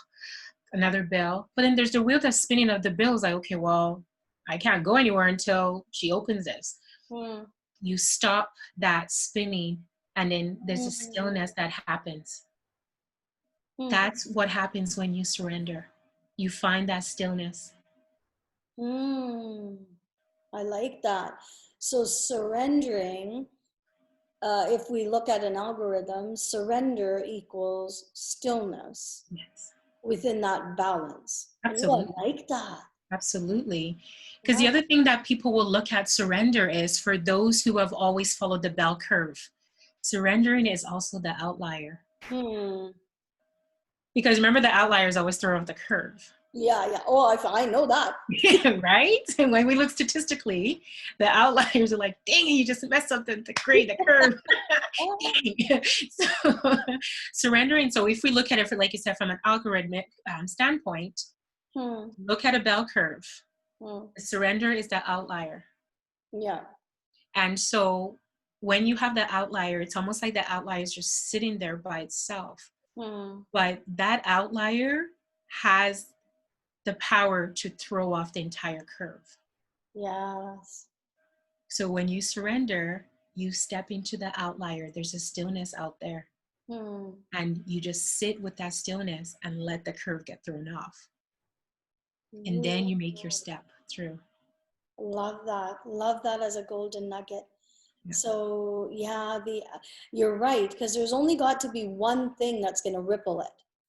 Speaker 2: another bill. But then there's the wheel that's spinning of the bills like, okay, well, I can't go anywhere until she opens this.
Speaker 1: Hmm.
Speaker 2: You stop that spinning, and then there's a
Speaker 1: Hmm.
Speaker 2: stillness that happens.
Speaker 1: Hmm.
Speaker 2: That's what happens when you surrender. You find that stillness.
Speaker 1: Hmm. I like that. So surrendering, if we look at an algorithm, surrender equals stillness
Speaker 2: Yes,
Speaker 1: within that balance. Oh,
Speaker 2: absolutely.
Speaker 1: I like that.
Speaker 2: Absolutely. Because the
Speaker 1: Wow.
Speaker 2: other thing that people will look at surrender is for those who have always followed the bell curve. Surrendering is also the outlier.
Speaker 1: Hmm.
Speaker 2: Because remember, the outliers always throw off the curve.
Speaker 1: Yeah, yeah. Oh, I know that.
Speaker 2: Right? And when we look statistically, the outliers are like, dang it, you just messed up the grade, the curve. Dang. So surrendering. So if we look at it, like you said, from an algorithmic standpoint,
Speaker 1: Hmm.
Speaker 2: look at a bell curve.
Speaker 1: Hmm.
Speaker 2: Surrender is the outlier.
Speaker 1: Yeah.
Speaker 2: And so when you have the outlier, it's almost like the outlier is just sitting there by itself.
Speaker 1: Hmm.
Speaker 2: But that outlier has the power to throw off the entire curve.
Speaker 1: Yes.
Speaker 2: So when you surrender, you step into the outlier. There's a stillness out there.
Speaker 1: Hmm.
Speaker 2: And you just sit with that stillness and let the curve get thrown off. And then
Speaker 1: Ooh.
Speaker 2: you make your step through.
Speaker 1: Love that. Love that as a golden nugget.
Speaker 2: Yeah.
Speaker 1: So yeah, you're right, because there's only got to be one thing that's going to ripple it.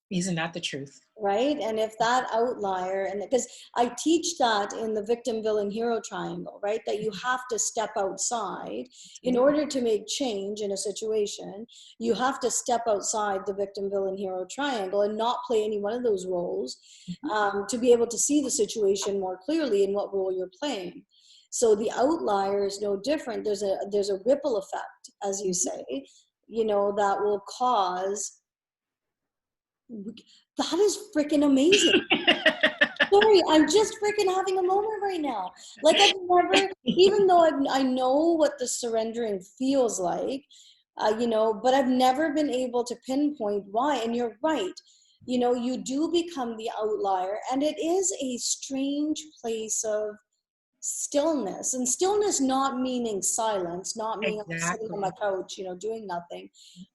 Speaker 2: Isn't that the truth?
Speaker 1: Right. And if that outlier, and because I teach that in the victim, villain, hero triangle, right, that you have to step outside in
Speaker 2: Absolutely.
Speaker 1: order to make change in a situation. You have to step outside the victim, villain, hero triangle and not play any one of those roles,
Speaker 2: Mhm.
Speaker 1: to be able to see the situation more clearly in what role you're playing. So the outlier is no different. There's a ripple effect, as you say, that will cause. That is freaking amazing. Sorry, I'm just freaking having a moment right now. Like I've never, even though I know what the surrendering feels like, but I've never been able to pinpoint why. And you're right. You do become the outlier, and it is a strange place of stillness, and stillness not meaning silence, not meaning I'm sitting on my
Speaker 2: Exactly.
Speaker 1: couch doing nothing,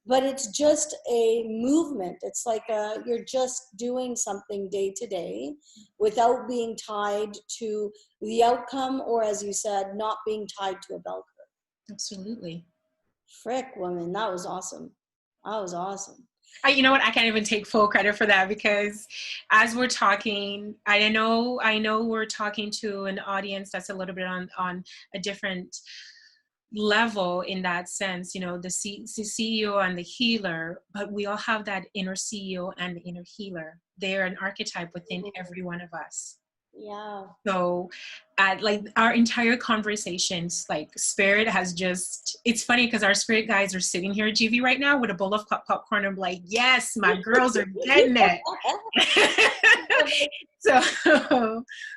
Speaker 1: but it's just a movement. It's like you're just doing something day to day without being tied to the outcome, or as you said, not being tied to a bell curve.
Speaker 2: Absolutely.
Speaker 1: Frick, woman, that was awesome. That was awesome.
Speaker 2: You know what? I can't even take full credit for that because as we're talking, I know we're talking to an audience that's a little bit on a different level in that sense, the CEO and the healer, but we all have that inner CEO and the inner healer. They're an archetype within every one of us.
Speaker 1: Yeah.
Speaker 2: So like our entire conversations, like spirit has just, it's funny because our spirit guys are sitting here at GV right now with a bowl of popcorn and like, yes, my girls are getting it. So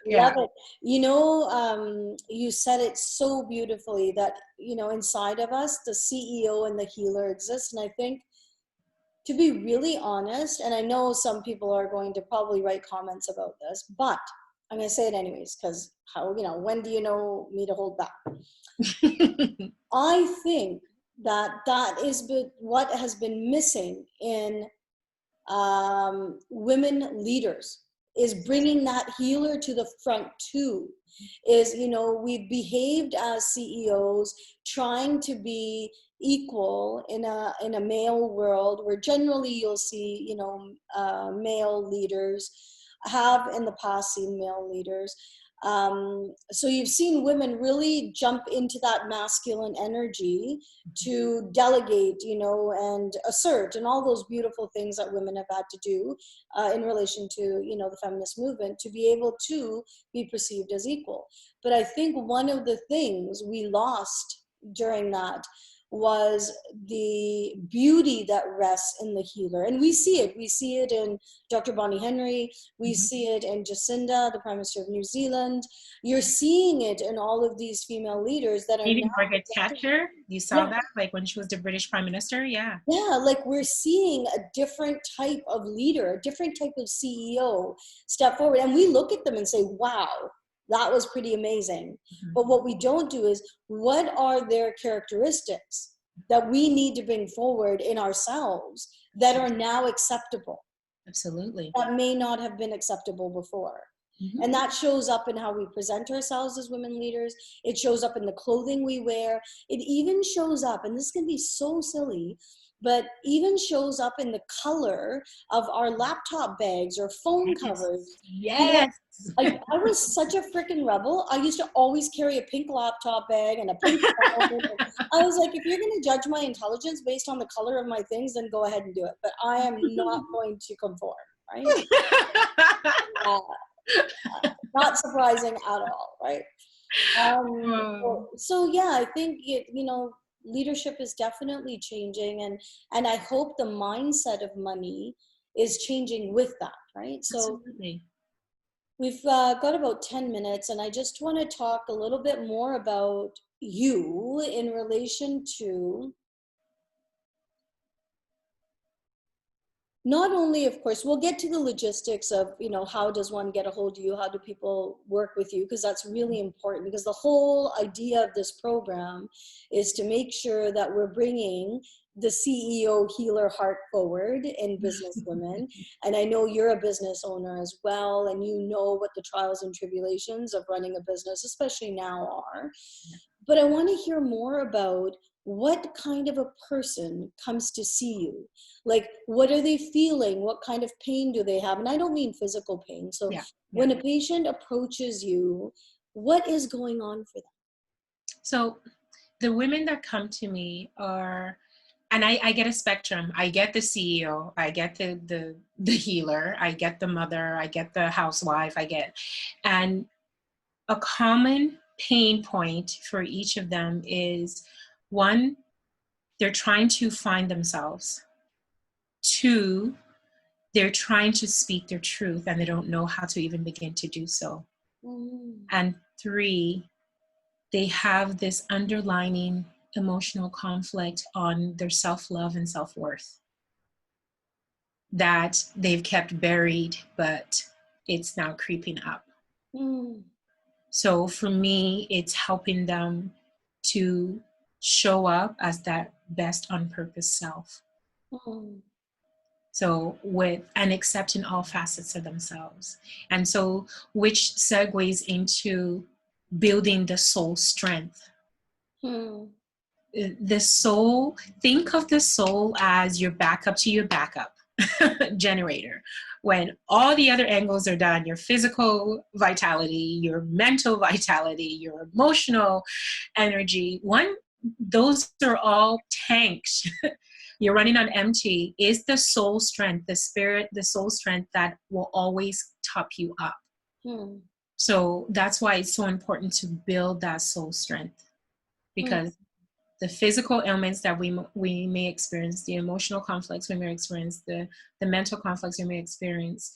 Speaker 2: yeah.
Speaker 1: Love it. You said it so beautifully that, inside of us, the CEO and the healer exist. And I think, to be really honest, and I know some people are going to probably write comments about this, but I'm going to say it anyways, because when do you know me to hold back? I think that is what has been missing in women leaders, is bringing that healer to the front too. Is, we've behaved as CEOs trying to be equal in a male world where generally you'll see, male leaders have in the past seen male leaders. So you've seen women really jump into that masculine energy to delegate, and assert, and all those beautiful things that women have had to do in relation to, the feminist movement, to be able to be perceived as equal. But I think one of the things we lost during that was the beauty that rests in the healer. And we see it in Dr. Bonnie Henry, we see it in Jacinda, the Prime Minister of New Zealand. You're seeing it in all of these female leaders that are
Speaker 2: Even
Speaker 1: now
Speaker 2: Margaret Thatcher, you saw that, like when she was the British Prime Minister. Yeah,
Speaker 1: like we're seeing a different type of leader, a different type of CEO step forward, and we look at them and say, wow, that was pretty amazing. But what we don't do is, what are their characteristics that we need to bring forward in ourselves that are now acceptable?
Speaker 2: Absolutely.
Speaker 1: That may not have been acceptable before. And that shows up in how we present ourselves as women leaders. It shows up in the clothing we wear. It even shows up, and this can be so silly, but even shows up in the color of our laptop bags or phone covers.
Speaker 2: Yes.
Speaker 1: I was such a freaking rebel. I used to always carry a pink laptop bag and a pink phone. I was like, if you're going to judge my intelligence based on the color of my things, then go ahead and do it. But I am not going to conform, right? Not surprising at all, right? So yeah, I think leadership is definitely changing, and I hope the mindset of money is changing with that, right? So
Speaker 2: absolutely.
Speaker 1: We've got about 10 minutes, and I just want to talk a little bit more about you in relation to not only, of course, we'll get to the logistics of, how does one get a hold of you? How do people work with you? Because that's really important, because the whole idea of this program is to make sure that we're bringing the CEO healer heart forward in business women. And I know you're a business owner as well, and you know what the trials and tribulations of running a business, especially now, are. But I want to hear more about what kind of a person comes to see you. Like, what are they feeling? What kind of pain do they have? And I don't mean physical pain. So when a patient approaches you, what is going on for them?
Speaker 2: So the women that come to me are, and I get a spectrum. I get the CEO, I get the healer, I get the mother, I get the housewife, and a common pain point for each of them is, one, they're trying to find themselves. Two, they're trying to speak their truth and they don't know how to even begin to do so. And three, they have this underlying emotional conflict on their self-love and self-worth that they've kept buried, but it's now creeping up. So for me, it's helping them to show up as that best on purpose self. So and accepting all facets of themselves. And so which segues into building the soul strength. the soul, think of the soul as your backup to your backup generator. When all the other angles are done, your physical vitality, your mental vitality, your emotional energy, those are all tanks. You're running on empty. Is the soul strength, the spirit, the soul strength that will always top you up. So that's why it's so important to build that soul strength, because the physical ailments that we may experience, the emotional conflicts we may experience, the mental conflicts we may experience,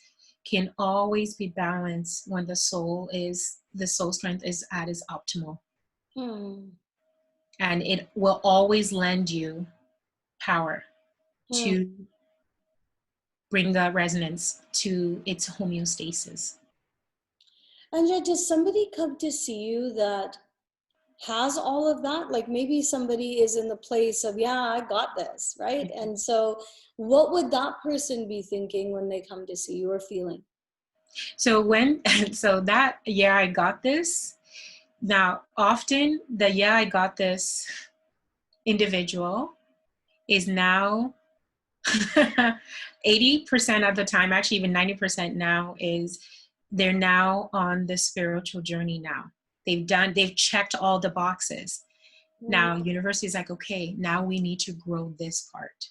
Speaker 2: can always be balanced when the soul strength is at its optimal. And it will always lend you power to bring the resonance to its homeostasis.
Speaker 1: And does somebody come to see you that has all of that? Like maybe somebody is in the place of, yeah, I got this, right? And so what would that person be thinking when they come to see you or feeling?
Speaker 2: So that, yeah, I got this. Now, often the, yeah, I got this individual is now 80% of the time, actually even 90% now, is they're now on the spiritual journey now. They've checked all the boxes. Now, university is like, okay, now we need to grow this part.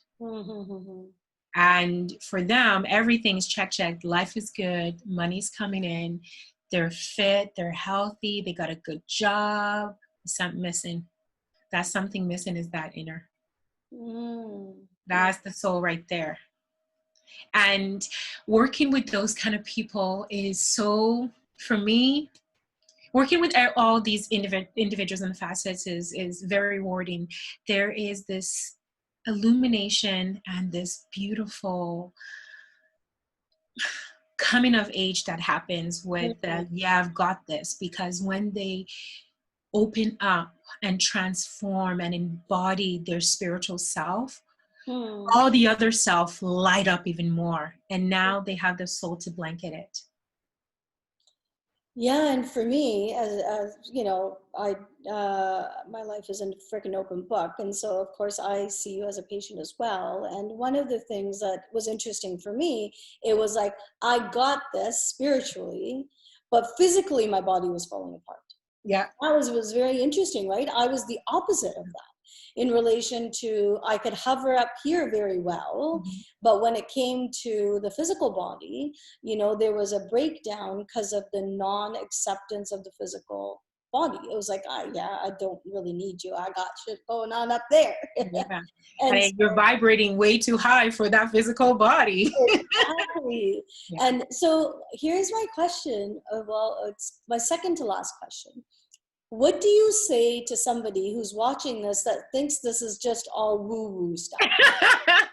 Speaker 2: And for them, everything's checked. Life is good. Money's coming in. They're fit. They're healthy. They got a good job. There's something missing. That something missing is that inner. That's the soul right there. And working with those kind of people is so, for me, working with all these individuals and facets is very rewarding. There is this illumination and this beautiful coming of age that happens with yeah, I've got this, because when they open up and transform and embody their spiritual self, all the other self light up even more, and now they have the soul to blanket it.
Speaker 1: Yeah, and for me, as you know, my life is a freaking open book, and so of course I see you as a patient as well. And one of the things that was interesting for me, it was like I got this spiritually, but physically my body was falling apart.
Speaker 2: Yeah,
Speaker 1: that was very interesting, right? I was the opposite of that in relation to, I could hover up here very well, but when it came to the physical body, you know, there was a breakdown because of the non-acceptance of the physical body. It was like, yeah, I don't really need you. I got shit going on up there.
Speaker 2: Yeah. And so, you're vibrating way too high for that physical body.
Speaker 1: Exactly. Yeah. And so here's my question. Well, it's my second to last question. What do you say to somebody who's watching this that thinks this is just all woo-woo stuff?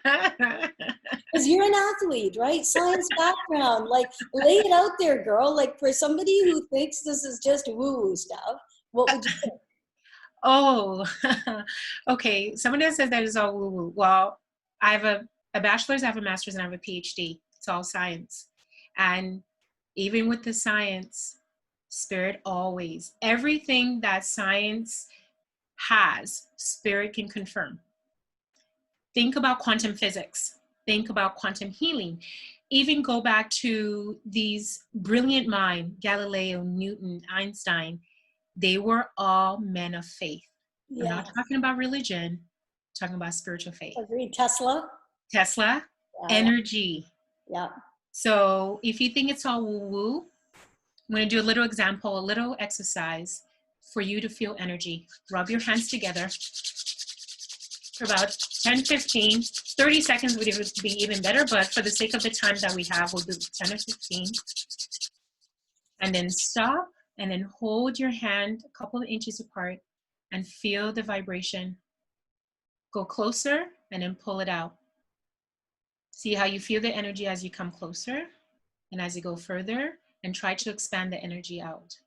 Speaker 1: Because you're an athlete, right? Science background. Like, lay it out there, girl. Like, for somebody who thinks this is just woo-woo stuff, what would you say?
Speaker 2: Oh, okay. Somebody that says that is all woo-woo. Well, I have a bachelor's, I have a master's, and I have a PhD. It's all science. And even with the science, spirit always, everything that science has, spirit can confirm. Think about quantum physics. Think about quantum healing. Even go back to these brilliant minds, Galileo, Newton, Einstein. They were all men of faith. Yeah. I'm not talking about religion, I'm talking about spiritual faith.
Speaker 1: Agreed. Tesla,
Speaker 2: yeah. Energy.
Speaker 1: Yeah.
Speaker 2: So if you think it's all woo-woo, I'm going to do a little example, a little exercise for you to feel energy. Rub your hands together for about 10, 15, 30 seconds would be even better, but for the sake of the time that we have, we'll do 10 or 15. And then stop, and then hold your hand a couple of inches apart and feel the vibration. Go closer and then pull it out. See how you feel the energy as you come closer and as you go further, and try to expand the energy out.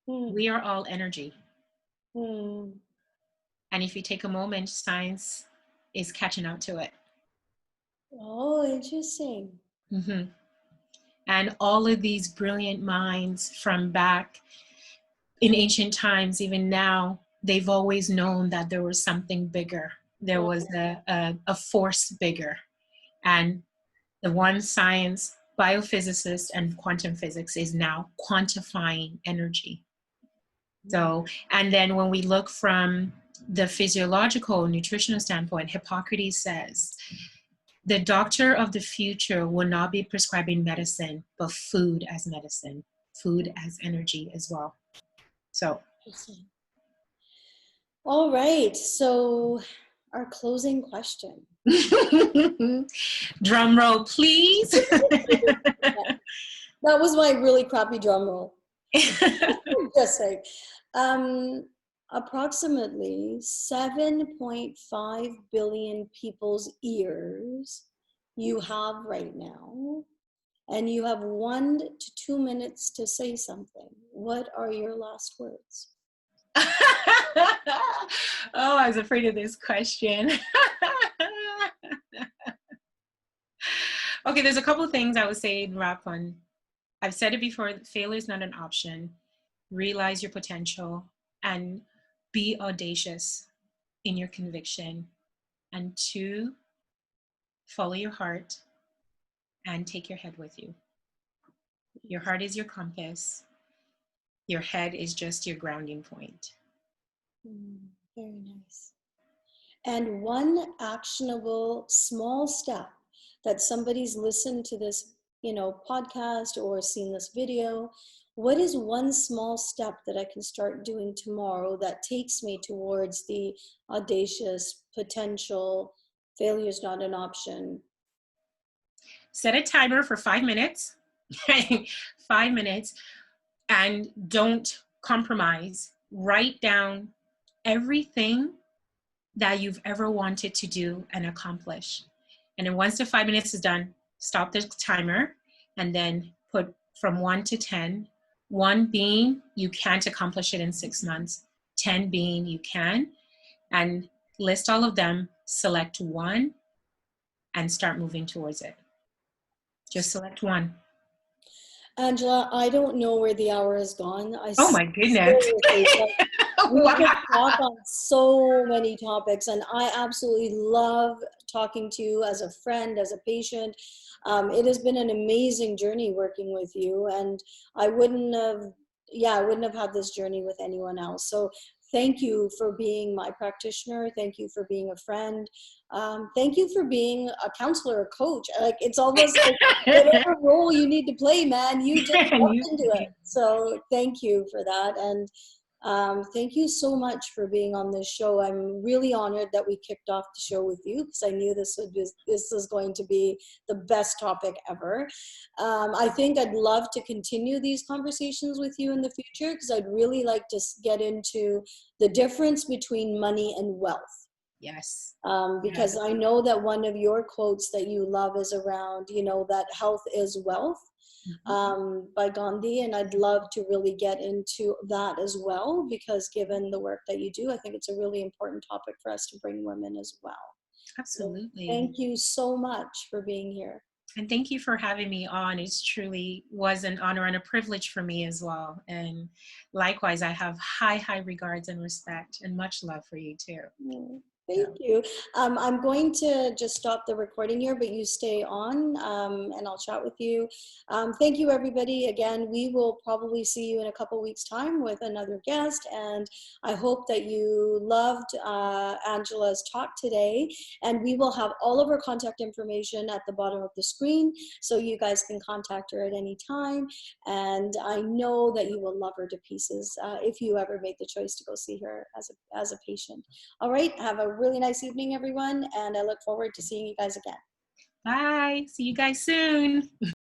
Speaker 2: We are all energy. And if you take a moment, science is catching up to it.
Speaker 1: Oh, interesting.
Speaker 2: And all of these brilliant minds from back in ancient times, even now, they've always known that there was something bigger. There was a force bigger. And the one science, biophysicist and quantum physics, is now quantifying energy. So, and then when we look from the physiological, nutritional standpoint, Hippocrates says, the doctor of the future will not be prescribing medicine, but food as medicine, food as energy as well. So,
Speaker 1: all right. So, our closing question.
Speaker 2: drum roll, please.
Speaker 1: That was my really crappy drum roll. Just saying. Approximately 7.5 billion people's ears you have right now, and you have 1 to 2 minutes to say something. What are your last words?
Speaker 2: Oh, I was afraid of this question. Okay, there's a couple of things I would say in wrap on. I've said it before, failure is not an option. Realize your potential and be audacious in your conviction. And 2, follow your heart and take your head with you. Your heart is your compass. Your head is just your grounding point.
Speaker 1: Very nice. And one actionable small step that somebody's listened to this, podcast or seen this video, what is one small step that I can start doing tomorrow that takes me towards the audacious potential, failure is not an option?
Speaker 2: Set a timer for 5 minutes, 5 minutes, and don't compromise. Write down everything that you've ever wanted to do and accomplish. And then once the 5 minutes is done, stop the timer and then put from 1 to 10. 1 being you can't accomplish it in 6 months. 10 being you can. And list all of them, select one, and start moving towards it. Just select one.
Speaker 1: Angela, I don't know where the hour has gone.
Speaker 2: Oh my goodness.
Speaker 1: We could talk on so many topics, and I absolutely love talking to you as a friend, as a patient. It has been an amazing journey working with you, and I wouldn't have had this journey with anyone else. So thank you for being my practitioner. Thank you for being a friend. Thank you for being a counselor, a coach. Like, it's almost like whatever role you need to play, man, you just walk into it. So thank you for that. And thank you so much for being on this show. I'm really honored that we kicked off the show with you, because I knew this is going to be the best topic ever. I think I'd love to continue these conversations with you in the future, because I'd really like to get into the difference between money and wealth.
Speaker 2: Yes.
Speaker 1: Because I know that one of your quotes that you love is around, that health is wealth. By Gandhi, and I'd love to really get into that as well, because given the work that you do, I think it's a really important topic for us to bring women as well.
Speaker 2: Absolutely.
Speaker 1: So thank you so much for being here.
Speaker 2: And thank you for having me on. It truly was an honor and a privilege for me as well. And likewise, I have high regards and respect and much love for you too.
Speaker 1: Thank you. I'm going to just stop the recording here, but you stay on, and I'll chat with you. Thank you, everybody. Again, we will probably see you in a couple weeks' time with another guest, and I hope that you loved Angela's talk today. And we will have all of her contact information at the bottom of the screen, so you guys can contact her at any time. And I know that you will love her to pieces if you ever make the choice to go see her as a patient. All right, have a really nice evening, everyone, and I look forward to seeing you guys again.
Speaker 2: Bye. See you guys soon.